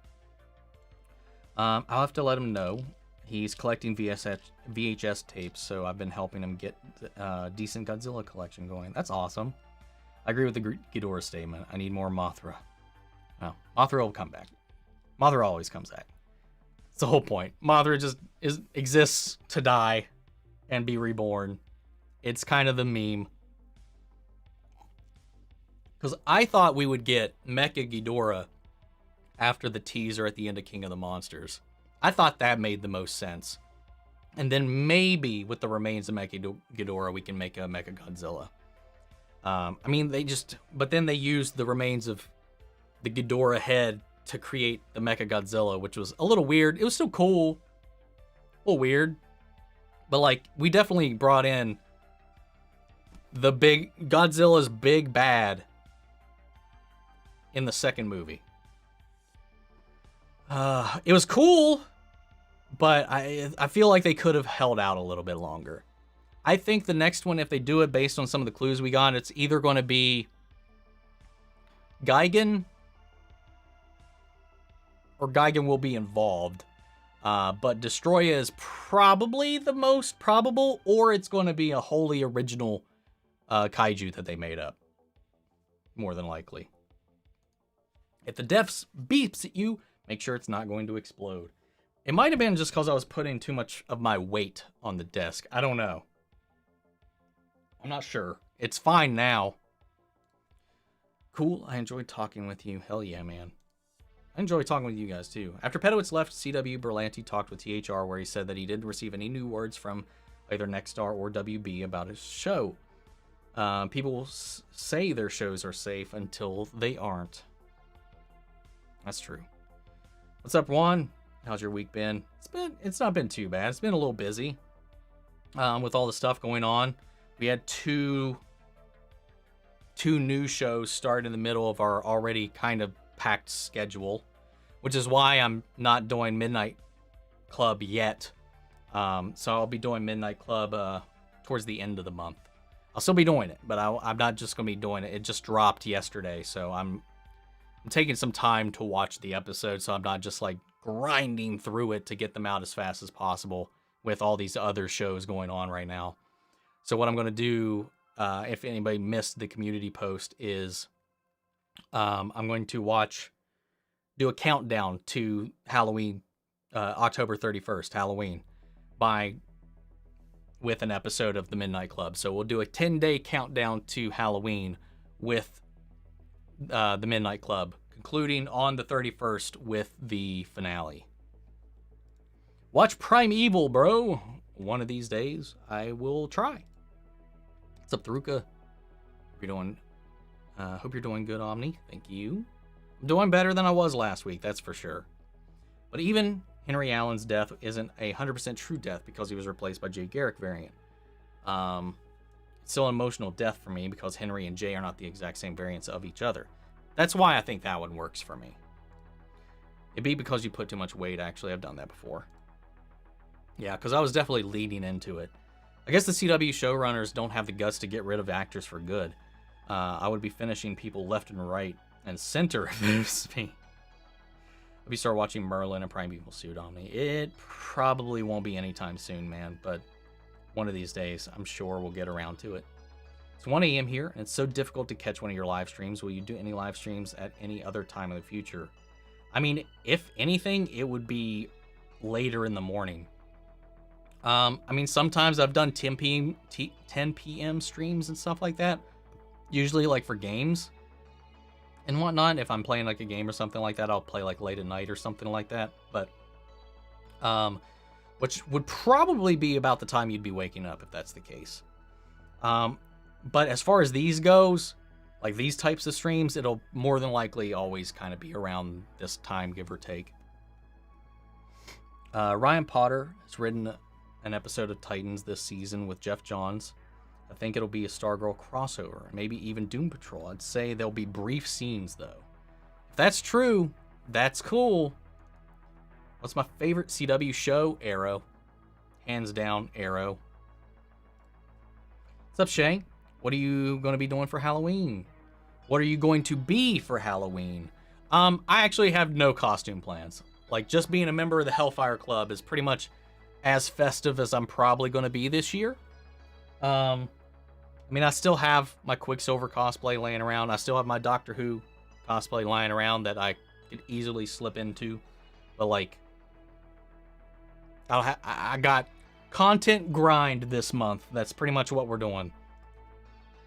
Speaker 1: I'll have to let him know. He's collecting VHS tapes, so I've been helping him get a decent Godzilla collection going. That's awesome. I agree with the Ghidorah statement. I need more Mothra. Well, Mothra will come back. Mothra always comes back. It's the whole point. Mothra just exists to die and be reborn. It's kind of the meme. Because I thought we would get Mecha Ghidorah after the teaser at the end of King of the Monsters. I thought that made the most sense. And then maybe with the remains of Mecha Ghidorah, we can make a Mecha Godzilla. I mean, but then they used the remains of the Ghidorah head to create the Mecha Godzilla, which was a little weird. It was still cool. A little weird. But like, we definitely brought in the Godzilla's big bad in the second movie. It was cool, but I feel like they could have held out a little bit longer. I think the next one, if they do it based on some of the clues we got, it's either going to be Gigan, or Gigan will be involved. But Destroya is probably the most probable, or it's going to be a wholly original kaiju that they made up. More than likely. If the def beeps at you, make sure it's not going to explode. It might have been just because I was putting too much of my weight on the desk. I don't know. I'm not sure. It's fine now. Cool. I enjoyed talking with you. Hell yeah, man. I enjoy talking with you guys too. After Pedowitz left, CW Berlanti talked with THR where he said that he didn't receive any new words from either Nexstar or WB about his show. People will say their shows are safe until they aren't. That's true. What's up, Juan? How's your week been? It's not been too bad. It's been a little busy with all the stuff going on. We had two new shows start in the middle of our already kind of packed schedule, which is why I'm not doing Midnight Club yet. So I'll be doing Midnight Club towards the end of the month. I'll still be doing it, but I'm not just going to be doing it. It just dropped yesterday, so I'm taking some time to watch the episode, so I'm not just like grinding through it to get them out as fast as possible with all these other shows going on right now. So what I'm going to do, if anybody missed the community post, is I'm going to do a countdown to Halloween, October 31st, Halloween, with an episode of the Midnight Club. So we'll do a 10-day countdown to Halloween with the Midnight Club, concluding on the 31st with the finale. Watch Primeval, bro. One of these days, I will try. What's up, Tharuka? Hope you're doing good, Omni. Thank you. I'm doing better than I was last week, that's for sure. But even Henry Allen's death isn't a 100% true death because he was replaced by Jay Garrick variant. It's still an emotional death for me because Henry and Jay are not the exact same variants of each other. That's why I think that one works for me. It'd be because you put too much weight, actually. I've done that before. Yeah, because I was definitely leading into it. I guess the CW showrunners don't have the guts to get rid of actors for good. I would be finishing people left and right and center if it was me. If you start watching Merlin and Prime Evil Suit on me, it probably won't be anytime soon, man. But one of these days, I'm sure we'll get around to it. It's 1 a.m. here, and it's so difficult to catch one of your live streams. Will you do any live streams at any other time in the future? I mean, if anything, it would be later in the morning. I mean, sometimes I've done 10 p.m. streams and stuff like that. Usually, like, for games and whatnot. If I'm playing, like, a game or something like that, I'll play, like, late at night or something like that. But, which would probably be about the time you'd be waking up, if that's the case. But as far as these goes, like these types of streams, it'll more than likely always kind of be around this time, give or take. Ryan Potter has written an episode of Titans this season with Jeff Johns. I think it'll be a Stargirl crossover, maybe even Doom Patrol. I'd say there'll be brief scenes, though. If that's true, that's cool. What's my favorite CW show? Arrow. Hands down, Arrow. What's up, Shay? What are you going to be doing for Halloween? What are you going to be for Halloween? I actually have no costume plans. Like, just being a member of the Hellfire Club is pretty much as festive as I'm probably going to be this year. I mean, I still have my Quicksilver cosplay laying around. I still have my Doctor Who cosplay lying around that I could easily slip into. But, like, I got content grind this month. That's pretty much what we're doing.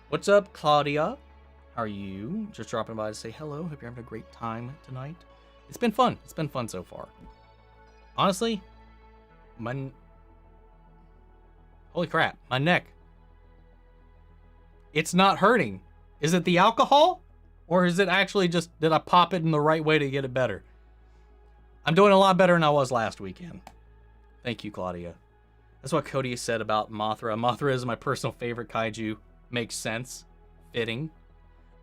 Speaker 1: What's up, Claudia? How are you? Just dropping by to say hello. Hope you're having a great time tonight. It's been fun. It's been fun so far. Honestly, holy crap, my neck. It's not hurting. Is it the alcohol? Or is it actually just, did I pop it in the right way to get it better? I'm doing a lot better than I was last weekend. Thank you, Claudia. That's what Cody said about Mothra. Mothra is my personal favorite kaiju. Makes sense. Fitting.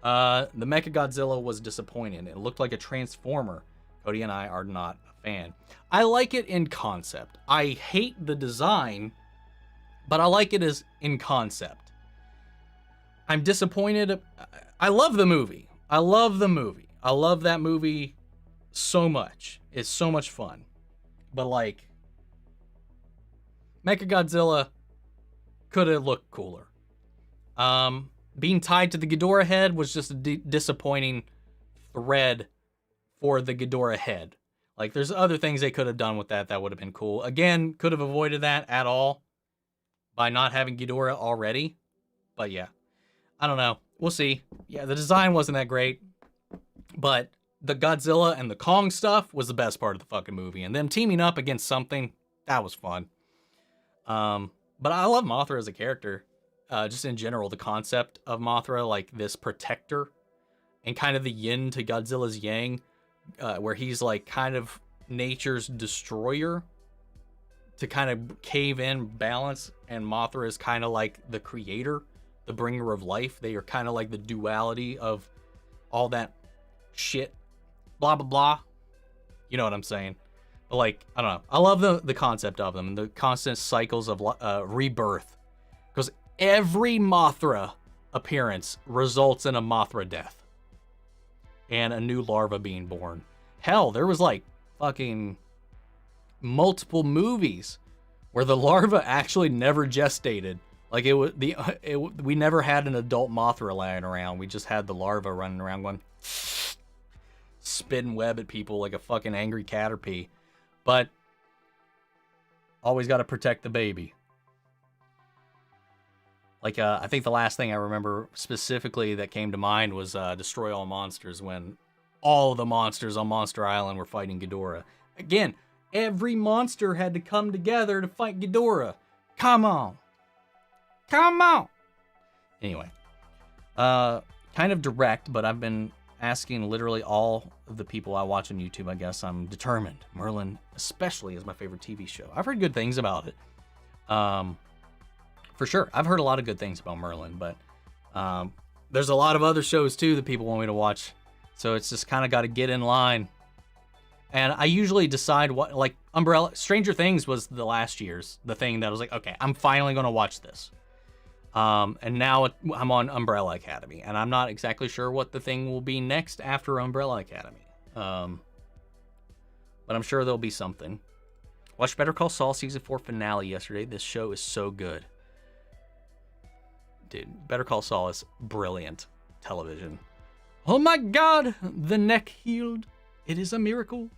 Speaker 1: The Mechagodzilla was disappointing. It looked like a Transformer. Cody and I are not a fan. I like it in concept. I hate the design, but I like it as in concept. I'm disappointed. I love the movie. I love the movie. I love that movie so much. It's so much fun. But, like, Mechagodzilla could have looked cooler. Being tied to the Ghidorah head was just a disappointing thread for the Ghidorah head. Like, there's other things they could have done with that would have been cool. Again, could have avoided that at all by not having Ghidorah already. But yeah, I don't know. We'll see. Yeah, the design wasn't that great, but the Godzilla and the Kong stuff was the best part of the fucking movie. And them teaming up against something, that was fun. But I love Mothra as a character. Just in general, the concept of Mothra, like this protector, and kind of the yin to Godzilla's yang, where he's like kind of nature's destroyer to kind of cave in, balance, and Mothra is kind of like the creator, the bringer of life. They are kind of like the duality of all that shit, blah, blah, blah. You know what I'm saying? But, like, I don't know. I love the concept of them and the constant cycles of rebirth. Because every Mothra appearance results in a Mothra death. And a new larva being born. Hell, there was, like, fucking multiple movies where the larva actually never gestated. Like, we never had an adult Mothra lying around. We just had the larva running around going, spitting web at people like a fucking angry caterpie. But always got to protect the baby. Like, I think the last thing I remember specifically that came to mind was Destroy All Monsters, when all of the monsters on Monster Island were fighting Ghidorah. Again, every monster had to come together to fight Ghidorah. Come on. Come on. Anyway, kind of direct, but I've been asking literally all of the people I watch on YouTube. I guess I'm determined. Merlin especially is my favorite TV show. I've heard good things about it. For sure. I've heard a lot of good things about Merlin, but there's a lot of other shows too that people want me to watch. So it's just kind of got to get in line. And I usually decide what, like Stranger Things was the thing that I was like, okay, I'm finally going to watch this. And now I'm on Umbrella Academy, and I'm not exactly sure what the thing will be next after Umbrella Academy. But I'm sure there'll be something. Watched Better Call Saul season 4 finale yesterday. This show is so good. Dude, Better Call Saul is brilliant television. Oh my God, the neck healed. It is a miracle.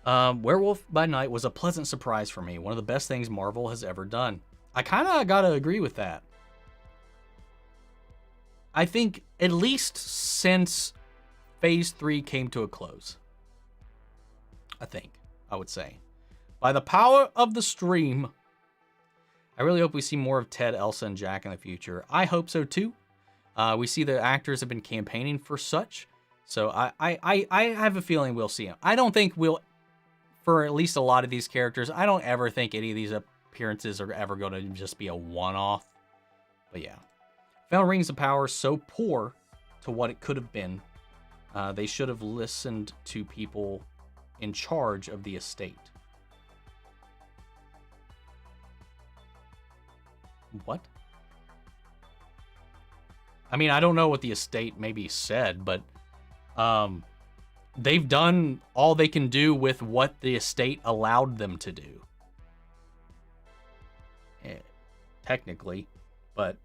Speaker 1: Werewolf by Night was a pleasant surprise for me. One of the best things Marvel has ever done. I kind of got to agree with that. I think at least since Phase 3 came to a close. I would say. By the power of the stream. I really hope we see more of Ted, Elsa, and Jack in the future. I hope so too. We see the actors have been campaigning for such. So I have a feeling we'll see them. I don't think we'll, for at least a lot of these characters, I don't ever think any of these appearances are ever going to just be a one-off. But yeah. Found Rings of Power so poor to what it could have been. They should have listened to people in charge of the estate. What? I mean, I don't know what the estate maybe said, but they've done all they can do with what the estate allowed them to do. Technically, but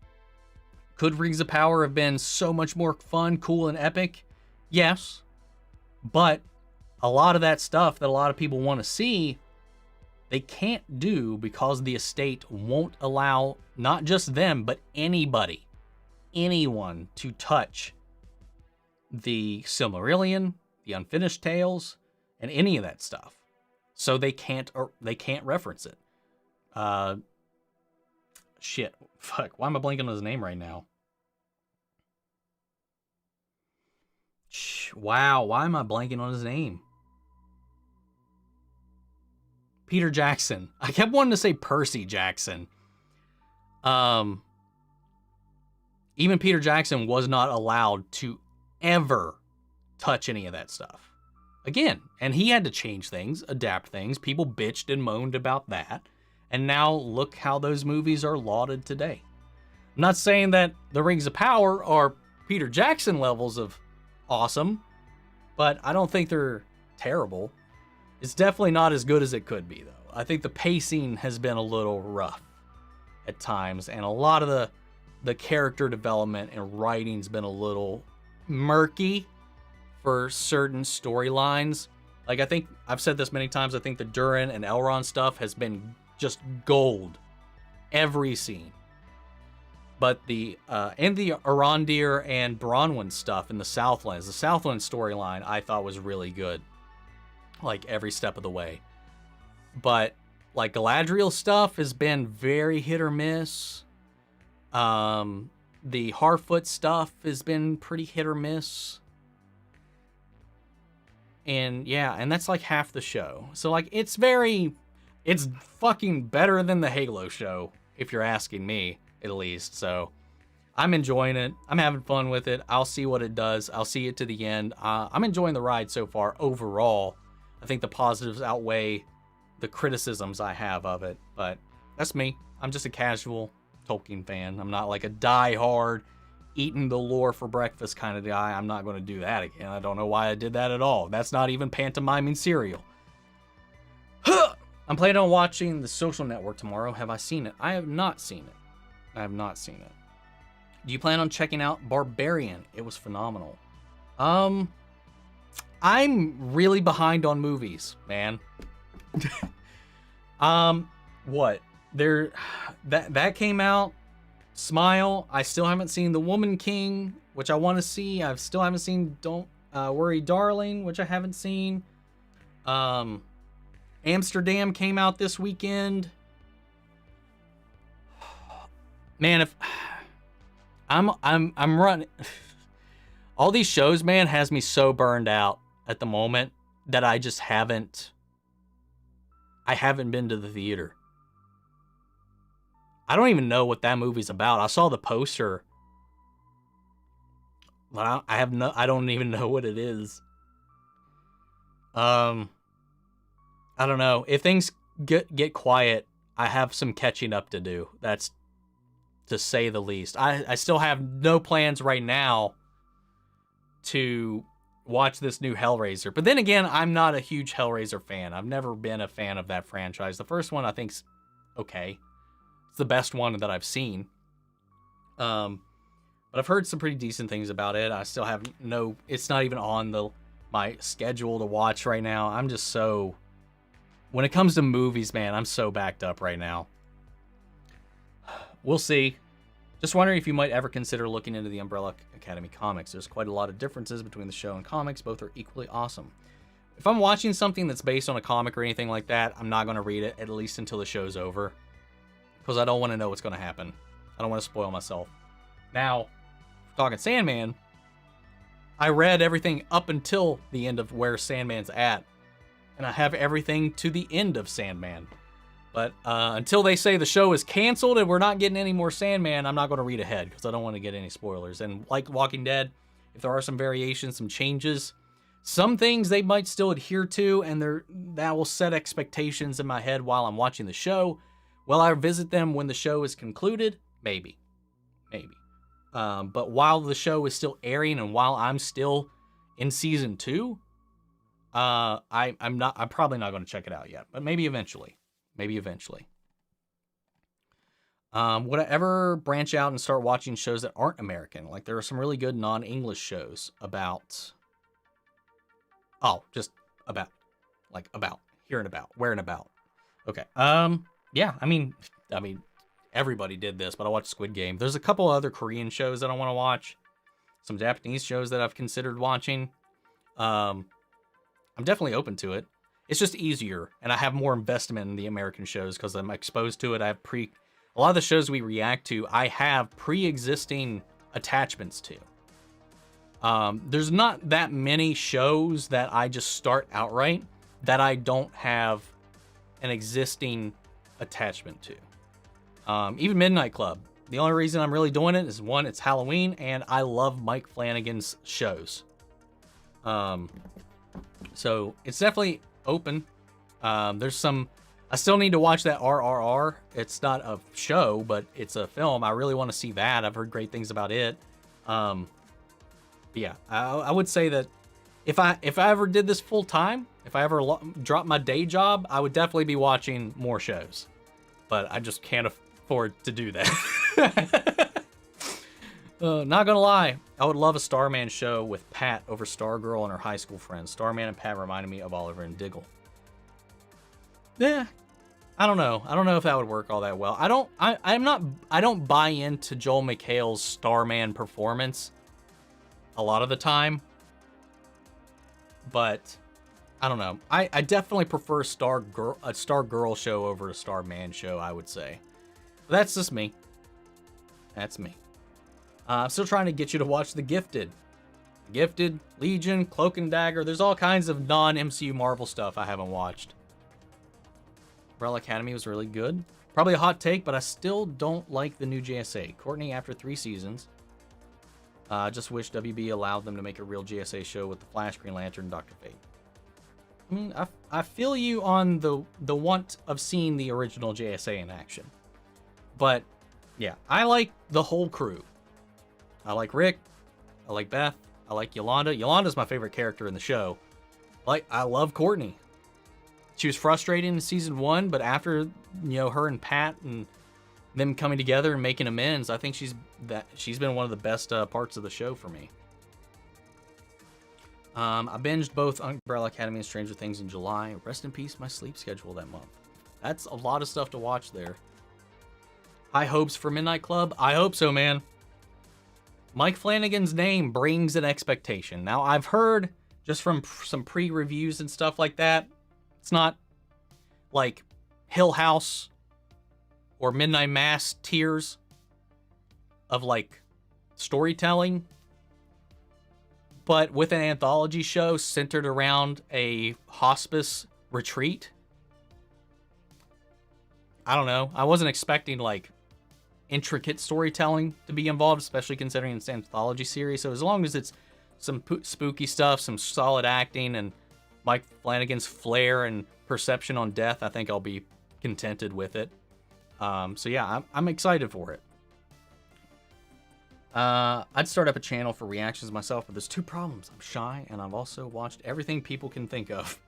Speaker 1: could Rings of Power have been so much more fun, cool, and epic? Yes, but a lot of that stuff that a lot of people want to see, they can't do because the estate won't allow not just them, but anybody, anyone to touch the Silmarillion, the Unfinished Tales, and any of that stuff. So they can't reference it. Shit. Fuck. Why am I blanking on his name right now? Wow. Why am I blanking on his name? Peter Jackson. I kept wanting to say Percy Jackson. Even Peter Jackson was not allowed to ever touch any of that stuff. Again, and he had to change things, adapt things. People bitched and moaned about that. And now look how those movies are lauded today. I'm not saying that the Rings of Power are Peter Jackson levels of awesome, but I don't think they're terrible. It's definitely not as good as it could be, though. I think the pacing has been a little rough at times, and a lot of the character development and writing's been a little murky for certain storylines. Like, I think, I've said this many times, I think the Durin and Elrond stuff has been just gold. Every scene. But the Arondir and Bronwyn stuff in the Southlands, the Southland storyline, I thought was really good. Like, every step of the way. But, like, Galadriel stuff has been very hit or miss. The Harfoot stuff has been pretty hit or miss. And, yeah, and that's, like, half the show. So, like, it's fucking better than the Halo show, if you're asking me, at least. So, I'm enjoying it. I'm having fun with it. I'll see what it does. I'll see it to the end. I'm enjoying the ride so far overall. I think the positives outweigh the criticisms I have of it, but that's me. I'm just a casual Tolkien fan. I'm not like a die-hard, eating the lore for breakfast kind of guy. I'm not going to do that again. I don't know why I did that at all. That's not even pantomiming cereal. I'm planning on watching The Social Network tomorrow. Have I seen it? I have not seen it. Do you plan on checking out Barbarian? It was phenomenal. I'm really behind on movies, man. What? That came out. Smile. I still haven't seen The Woman King, which I want to see. I still haven't seen Don't Worry, Darling, which I haven't seen. Amsterdam came out this weekend. Man, if I'm running all these shows, man, has me so burned out at the moment that I just haven't been to the theater. I don't even know what that movie's about. I saw the poster, but I don't even know what it is. I don't know. If things get quiet, I have some catching up to do. That's to say the least. I still have no plans right now to watch this new Hellraiser. But then again, I'm not a huge Hellraiser fan. I've never been a fan of that franchise. The first one I think's okay. It's the best one that I've seen. But I've heard some pretty decent things about it. I still have it's not even on my schedule to watch right now. I'm just so, when it comes to movies, man, I'm so backed up right now. We'll see. Just wondering if you might ever consider looking into the Umbrella Academy comics. There's quite a lot of differences between the show and comics. Both are equally awesome. If I'm watching something that's based on a comic or anything like that, I'm not going to read it, at least until the show's over. Because I don't want to know what's going to happen. I don't want to spoil myself. Now, talking Sandman, I read everything up until the end of where Sandman's at. And I have everything to the end of Sandman. But until they say the show is canceled and we're not getting any more Sandman, I'm not going to read ahead because I don't want to get any spoilers. And like Walking Dead, if there are some variations, some changes, some things they might still adhere to, and that will set expectations in my head while I'm watching the show. Will I visit them when the show is concluded? Maybe. But while the show is still airing and while I'm still in season 2, I'm probably not going to check it out yet. But maybe eventually. Would I ever branch out and start watching shows that aren't American? Like, there are some really good non-English shows about. Here and about, where and about. Okay. Yeah. I mean, everybody did this, but I watched Squid Game. There's a couple other Korean shows that I want to watch. Some Japanese shows that I've considered watching. I'm definitely open to it. It's just easier, and I have more investment in the American shows because I'm exposed to it. A lot of the shows we react to, I have pre-existing attachments to. There's not that many shows that I just start outright that I don't have an existing attachment to. Even Midnight Club. The only reason I'm really doing it is, one, it's Halloween, and I love Mike Flanagan's shows. So it's definitely open. There's some. I still need to watch that RRR. It's not a show, but it's a film. I really want to see that. I've heard great things about it. Yeah, I would say that if I ever did this full time, if I ever dropped my day job, I would definitely be watching more shows. But I just can't afford to do that. Not gonna lie, I would love a Starman show with Pat over Stargirl and her high school friends. Starman and Pat reminded me of Oliver and Diggle. Yeah, I don't know. I don't know if that would work all that well. I don't buy into Joel McHale's Starman performance a lot of the time. But I don't know. I definitely prefer a Stargirl show over a Starman show, I would say. But that's just me. That's me. I'm still trying to get you to watch The Gifted. Gifted, Legion, Cloak and Dagger. There's all kinds of non-MCU Marvel stuff I haven't watched. Umbrella Academy was really good. Probably a hot take, but I still don't like the new JSA. Courtney, after 3 seasons. Just wish WB allowed them to make a real JSA show with the Flash, Green Lantern, and Dr. Fate. I mean, I feel you on the want of seeing the original JSA in action. But, yeah, I like the whole crew. I like Rick. I like Beth. I like Yolanda. Yolanda's my favorite character in the show. I love Courtney. She was frustrating in season 1, but after, her and Pat and them coming together and making amends, I think she's been one of the best parts of the show for me. I binged both Umbrella Academy and Stranger Things in July. Rest in peace, my sleep schedule that month. That's a lot of stuff to watch there. High hopes for Midnight Club? I hope so, man. Mike Flanagan's name brings an expectation. Now, I've heard just from some pre-reviews and stuff like that, it's not like Hill House or Midnight Mass tiers of storytelling, but with an anthology show centered around a hospice retreat. I don't know. I wasn't expecting intricate storytelling to be involved, especially considering it's an anthology series. So as long as it's some spooky stuff, some solid acting, and Mike Flanagan's flair and perception on death, I think I'll be contented with it. So yeah, I'm excited for it. I'd start up a channel for reactions myself, but there's two problems. I'm shy, and I've also watched everything people can think of.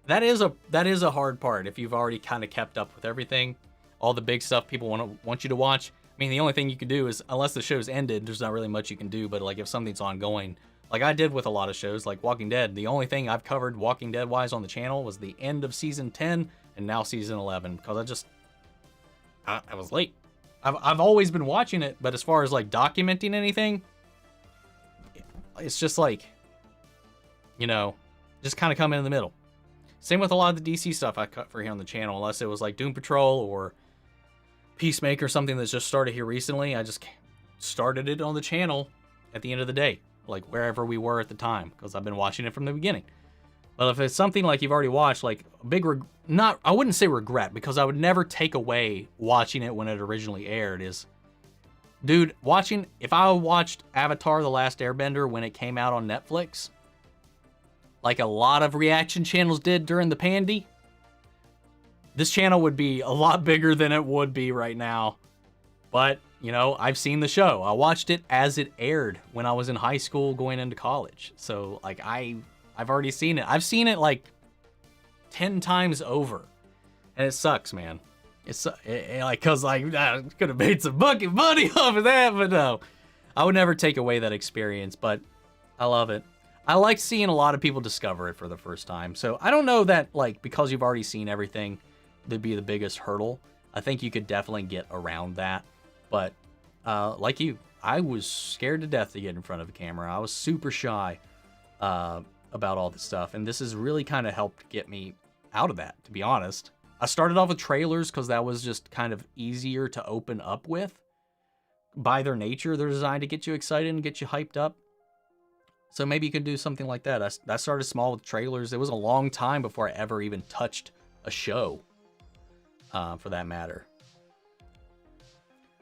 Speaker 1: That is a hard part. If you've already kind of kept up with everything, all the big stuff people want you to watch. I mean, the only thing you can do is, unless the show's ended, there's not really much you can do. But like if something's ongoing, like I did with a lot of shows, like Walking Dead, the only thing I've covered Walking Dead wise on the channel was the end of season 10 and now season 11, because I was late. I've always been watching it, but as far as like documenting anything, it's just like, you know, just kind of come in the middle. Same with a lot of the DC stuff I cut for here on the channel, unless it was like Doom Patrol or Peacemaker, something that's just started here recently. I just started it on the channel at the end of the day, like wherever we were at the time, because I've been watching it from the beginning. But if it's something like you've already watched, like a big I wouldn't say regret, because I would never take away watching it when it originally aired, is, dude, if I watched Avatar: The Last Airbender when it came out on Netflix, like a lot of reaction channels did during the pandy, this channel would be a lot bigger than it would be right now. But, you know, I've seen the show. I watched it as it aired when I was in high school going into college. So, like, I've already seen it. I've seen it, like, 10 times over. And it sucks, man. It's like, because, like, I could have made some bucket money off of that, but no. I would never take away that experience, but I love it. I like seeing a lot of people discover it for the first time. So I don't know that, like, because you've already seen everything, that'd be the biggest hurdle. I think you could definitely get around that. But like you, I was scared to death to get in front of a camera. I was super shy about all this stuff. And this has really kind of helped get me out of that, to be honest. I started off with trailers because that was just kind of easier to open up with. By their nature, they're designed to get you excited and get you hyped up. So maybe you could do something like that. I started small with trailers. It was a long time before I ever even touched a show, for that matter.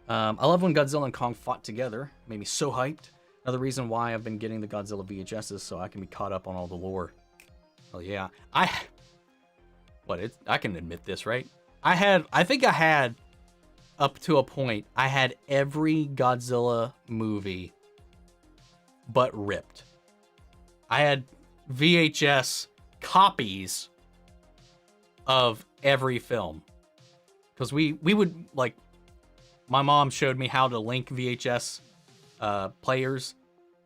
Speaker 1: I love when Godzilla and Kong fought together. It made me so hyped. Another reason why I've been getting the Godzilla VHSs, so I can be caught up on all the lore. Oh yeah, I can admit this, right? I think I had, up to a point, I had every Godzilla movie but ripped. I had VHS copies of every film. Because we would, like, my mom showed me how to link VHS players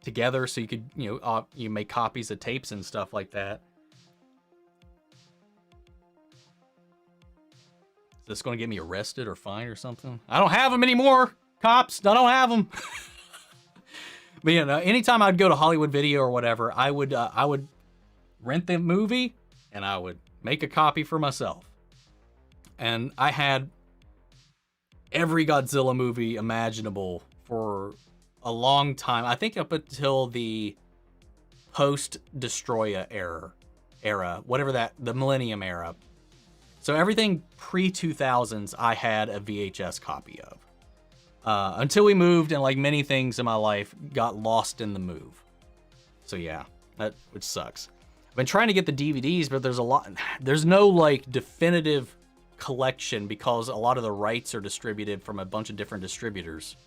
Speaker 1: together so you could, you know, you make copies of tapes and stuff like that. Is this going to get me arrested or fined or something? I don't have them anymore, cops. I don't have them. But you know, anytime I'd go to Hollywood Video or whatever, I would rent the movie and I would make a copy for myself. And I had every Godzilla movie imaginable for a long time. I think up until the post-Destroya era, whatever the Millennium era. So everything pre-2000s, I had a VHS copy of. Until we moved, and like many things in my life, got lost in the move. So yeah, which sucks. I've been trying to get the DVDs, but there's no like definitive collection because a lot of the rights are distributed from a bunch of different distributors.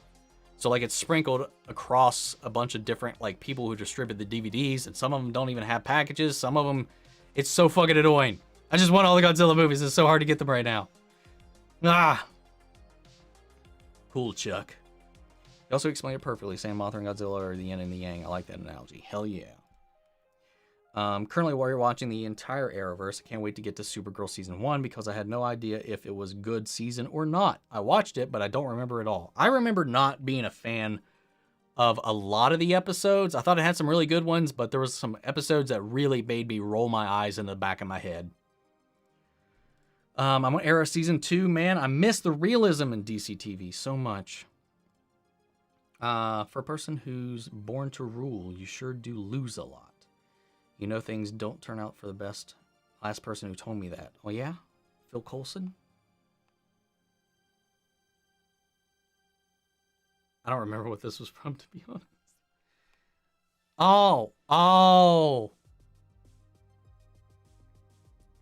Speaker 1: So like it's sprinkled across a bunch of different like people who distribute the DVDs, and some of them don't even have packages. Some of them, it's so fucking annoying. I just want all the Godzilla movies. It's so hard to get them right now. Cool, Chuck. You also explained it perfectly. Saying Mothra and Godzilla are the yin and the yang. I like that analogy. Hell yeah. Currently, while you're watching the entire Arrowverse, I can't wait to get to Supergirl Season 1 because I had no idea if it was good season or not. I watched it, but I don't remember it all. I remember not being a fan of a lot of the episodes. I thought it had some really good ones, but there was some episodes that really made me roll my eyes in the back of my head. I'm on Arrow Season 2. Man, I miss the realism in DC TV so much. For a person who's born to rule, you sure do lose a lot. You know things don't turn out for the best. Last person who told me that. Oh yeah? Phil Coulson? I don't remember what this was from, to be honest. Oh.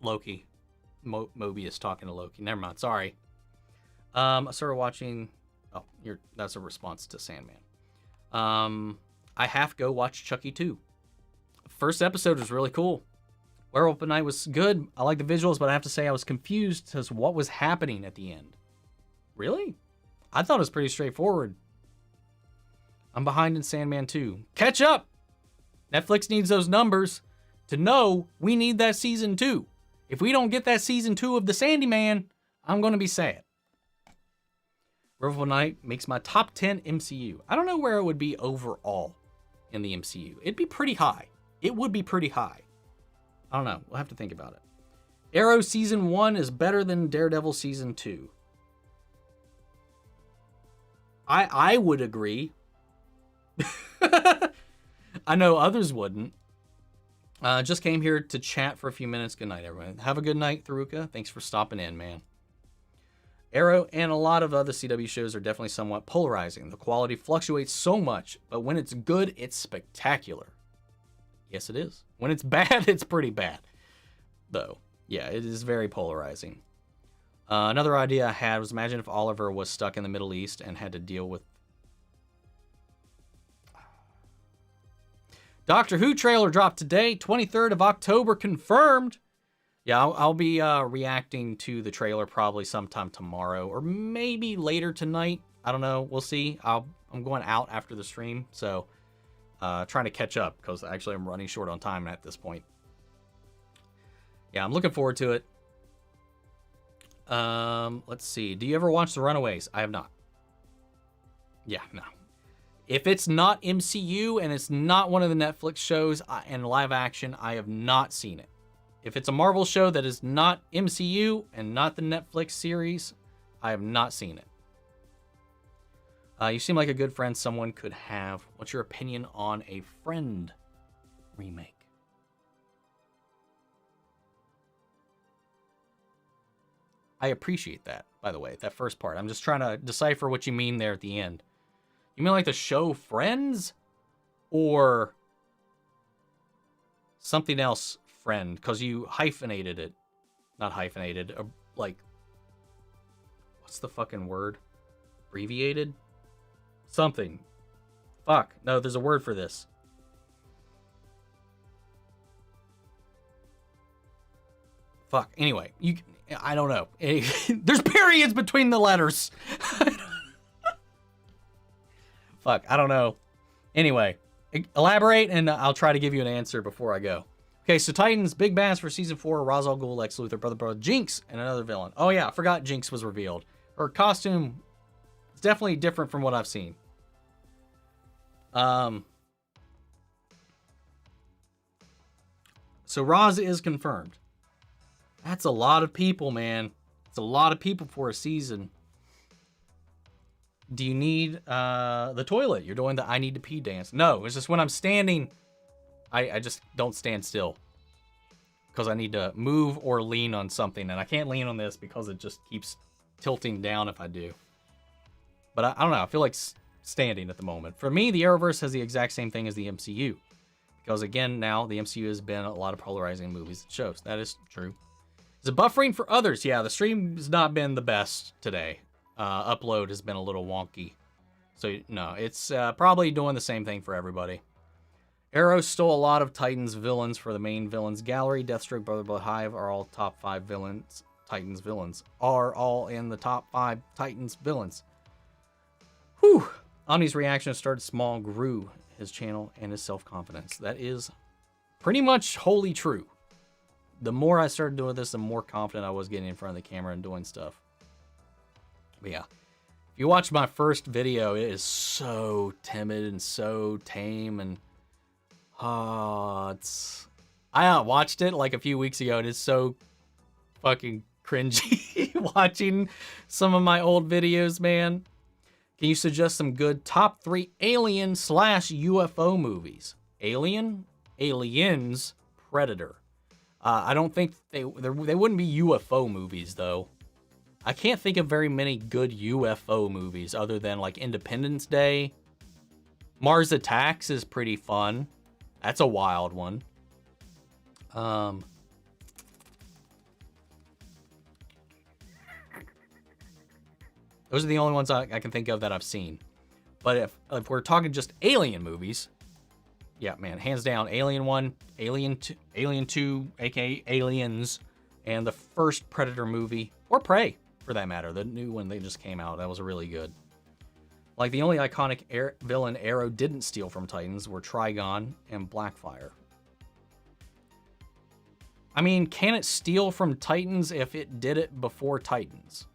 Speaker 1: Loki. Mobius talking to Loki. Never mind. Sorry. I started watching. Oh, that's a response to Sandman. I have to go watch Chucky 2. First episode was really cool. Werewolf at Night was good. I like the visuals, but I have to say I was confused as to what was happening at the end. Really? I thought it was pretty straightforward. I'm behind in Sandman 2. Catch up! Netflix needs those numbers to know we need that season 2. If we don't get that season 2 of the Sandyman, I'm going to be sad. Werewolf at Night makes my top 10 MCU. I don't know where it would be overall in the MCU. It'd be pretty high. It would be pretty high. I don't know. We'll have to think about it. Arrow Season 1 is better than Daredevil Season 2. I would agree. I know others wouldn't. Just came here to chat for a few minutes. Good night, everyone. Have a good night, Tharuka. Thanks for stopping in, man. Arrow and a lot of other CW shows are definitely somewhat polarizing. The quality fluctuates so much, but when it's good, it's spectacular. Yes, it is. When it's bad, it's pretty bad. Though, yeah, it is very polarizing. Another idea I had was imagine if Oliver was stuck in the Middle East and had to deal with... Doctor Who trailer dropped today, 23rd of October, confirmed. Yeah, I'll be reacting to the trailer probably sometime tomorrow or maybe later tonight. I don't know. We'll see. I'm going out after the stream, so trying to catch up because actually I'm running short on time at this point. Yeah, I'm looking forward to it. Let's see. Do you ever watch The Runaways? I have not. Yeah, no. If it's not MCU and it's not one of the Netflix shows and live action, I have not seen it. If it's a Marvel show that is not MCU and not the Netflix series, I have not seen it. You seem like a good friend someone could have. What's your opinion on a Friend remake? I appreciate that, by the way, that first part. I'm just trying to decipher what you mean there at the end. You mean like the show Friends? Or something else, Friend? Because you hyphenated it. Not hyphenated. Like, what's the fucking word? Abbreviated? Something. Fuck. No, there's a word for this. Fuck. Anyway, I don't know. There's periods between the letters. Fuck, I don't know. Anyway, elaborate and I'll try to give you an answer before I go. Okay, so Titans, big bass for season 4, Ra's al Ghul, Lex Luthor, Brother, Jinx, and another villain. Oh yeah, I forgot Jinx was revealed. Her costume is definitely different from what I've seen. So Ra's is confirmed. That's a lot of people, man. It's a lot of people for a season. Do you need the toilet? You're doing the I need to pee dance. No, it's just when I'm standing, I just don't stand still. Because I need to move or lean on something. And I can't lean on this because it just keeps tilting down if I do. But I don't know. I feel like standing at the moment. For me, the Arrowverse has the exact same thing as the MCU. Because again, now the MCU has been a lot of polarizing movies and shows. That is true. Is it buffering for others? Yeah, the stream's not been the best today. Upload has been a little wonky. So, no, it's probably doing the same thing for everybody. Arrow stole a lot of Titans villains for the main villains gallery. Deathstroke, Brotherhood, Hive are all top 5 villains. Titans villains are all in the top 5 Titans villains. Whew. Omni's reaction started small, grew his channel and his self-confidence. That is pretty much wholly true. The more I started doing this, the more confident I was getting in front of the camera and doing stuff. But yeah, if you watch my first video, it is so timid and so tame and I watched it like a few weeks ago and it's so fucking cringy watching some of my old videos, man. Can you suggest some good top 3 alien/UFO movies? Alien, Aliens, Predator. I don't think they wouldn't be UFO movies though. I can't think of very many good UFO movies other than like Independence Day. Mars Attacks is pretty fun. That's a wild one. Those are the only ones I can think of that I've seen. But if we're talking just alien movies, yeah, man, hands down, Alien 1, Alien 2, aka Aliens, and the first Predator movie, or Prey, for that matter, the new one they just came out, that was really good. Like, the only iconic villain Arrow didn't steal from Titans were Trigon and Blackfire. I mean, can it steal from Titans if it did it before Titans?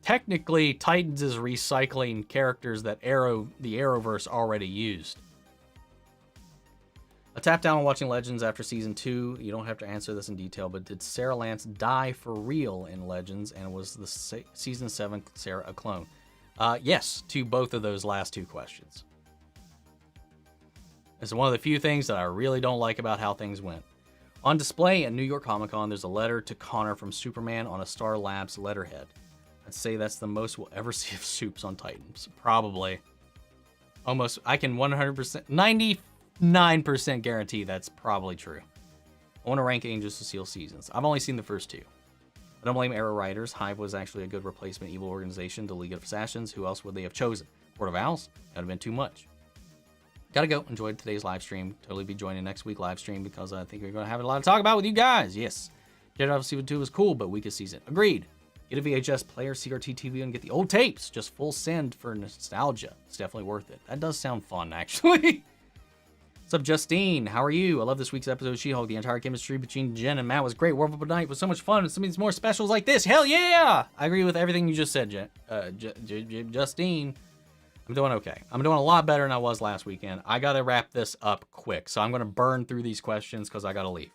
Speaker 1: Technically, Titans is recycling characters that the Arrowverse already used. A tap down on watching Legends after season 2. You don't have to answer this in detail, but did Sarah Lance die for real in Legends, and was the season 7 Sarah a clone? Yes, to both of those last two questions. It's one of the few things that I really don't like about how things went. On display at New York Comic Con, there's a letter to Connor from Superman on a Star Labs letterhead. I'd say that's the most we'll ever see of Supes on Titans. Probably. Almost, I can 100%, 99% guarantee that's probably true. I want to rank Angels to Seal seasons. I've only seen the first 2. I don't blame Arrow writers. Hive was actually a good replacement evil organization. The League of Assassins. Who else would they have chosen? Court of Owls? That would have been too much. Gotta go. Enjoyed today's live stream. Totally be joining next week live stream because I think we're going to have a lot to talk about with you guys. Yes. Jedi of Season 2 was cool, but weakest season. Agreed. Get a VHS player, CRT TV, and get the old tapes. Just full send for nostalgia. It's definitely worth it. That does sound fun, actually. What's up, Justine? How are you? I love this week's episode of She-Hulk. The entire chemistry between Jen and Matt was great. World of Night was so much fun. And some of these more specials like this. Hell yeah! I agree with everything you just said, Justine. I'm doing okay. I'm doing a lot better than I was last weekend. I got to wrap this up quick. So I'm going to burn through these questions because I got to leave.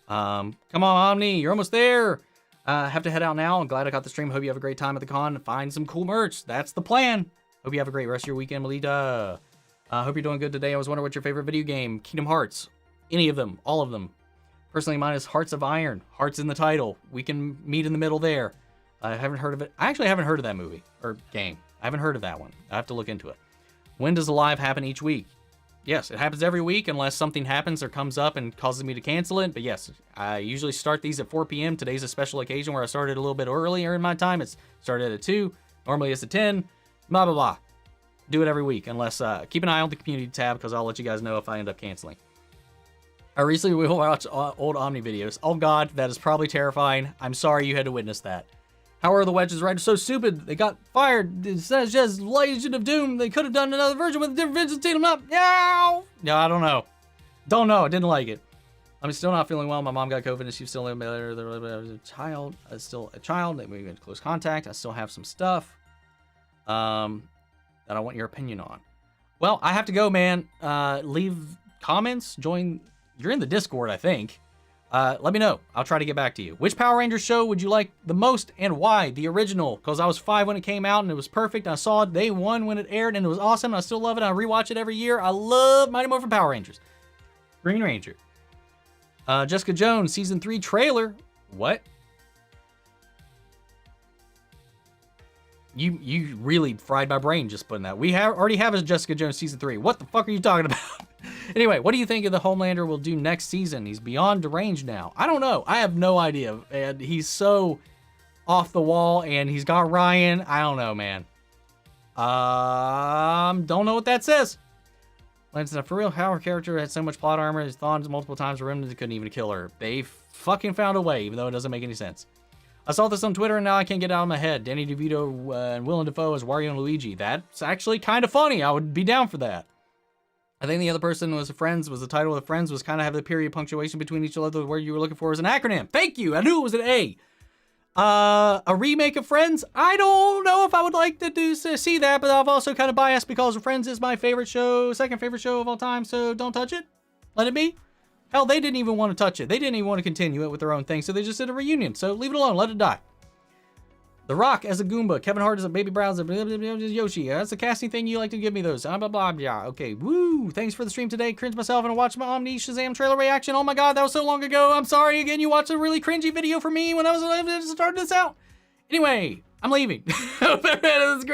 Speaker 1: Come on, Omni. You're almost there. I have to head out now. I'm glad I got the stream. Hope you have a great time at the con. Find some cool merch. That's the plan. Hope you have a great rest of your weekend, Melita. Hope you're doing good today. I was wondering what's your favorite video game. Kingdom Hearts. Any of them. All of them. Personally, mine is Hearts of Iron. Hearts in the title. We can meet in the middle there. I haven't heard of it. I actually haven't heard of that movie. Or game. I haven't heard of that one. I have to look into it. When does the live happen each week? Yes, it happens every week unless something happens or comes up and causes me to cancel it. But yes, I usually start these at 4 p.m. Today's a special occasion where I started a little bit earlier in my time. It's started at 2. Normally it's at 10. Blah, blah, blah. Do it every week unless... keep an eye on the community tab because I'll let you guys know if I end up canceling. I recently watched old Omni videos. Oh god, that is probably terrifying. I'm sorry you had to witness that. How are the Wedges writers so stupid? They got fired. It says just Legion of Doom. They could have done another version with a different Vincent team up. No, I don't know. Don't know. I didn't like it. I'm still not feeling well. My mom got COVID and she's still in better. I was a child. I was still a child. We were in close contact. I still have some stuff that I want your opinion on. Well, I have to go, man. Leave comments. Join. You're in the Discord, I think. Let me know. I'll try to get back to you. Which Power Rangers show would you like the most and why? The original, because I was 5 when it came out and it was perfect. I saw it day 1 when it aired and it was awesome. I still love it. I rewatch it every year. I love Mighty Morphin Power Rangers. Green Ranger. Jessica Jones, season 3 trailer. What? You really fried my brain just putting that. We already have a Jessica Jones season 3. What the fuck are you talking about? Anyway, what do you think of the Homelander will do next season? He's beyond deranged now. I don't know. I have no idea. And he's so off the wall and he's got Ryan. I don't know, man. Don't know what that says. Lansing, for real, how her character had so much plot armor, his thawns multiple times, remnants couldn't even kill her. They fucking found a way, even though it doesn't make any sense. I saw this on Twitter and now I can't get it out of my head. Danny DeVito and Willem Dafoe as Wario and Luigi. That's actually kind of funny. I would be down for that. I think the other person was Friends, was the title of Friends, was kind of have the period punctuation between each other. The word you were looking for was an acronym. Thank you. I knew it was an A. A remake of Friends? I don't know if I would like to see that, but I'm also kind of biased because Friends is my favorite show, second favorite show of all time, so don't touch it. Let it be. Hell, they didn't even want to touch it. They didn't even want to continue it with their own thing, so they just did a reunion. So leave it alone. Let it die. The Rock as a Goomba. Kevin Hart as a Baby Browser. Yoshi. That's the casting thing. You like to give me those. Blah, blah, blah. Okay. Woo. Thanks for the stream today. Cringe myself and watch my Omni Shazam trailer reaction. Oh my God, that was so long ago. I'm sorry again. You watched a really cringy video for me when I was starting this out. Anyway, I'm leaving. Hope everyone has a great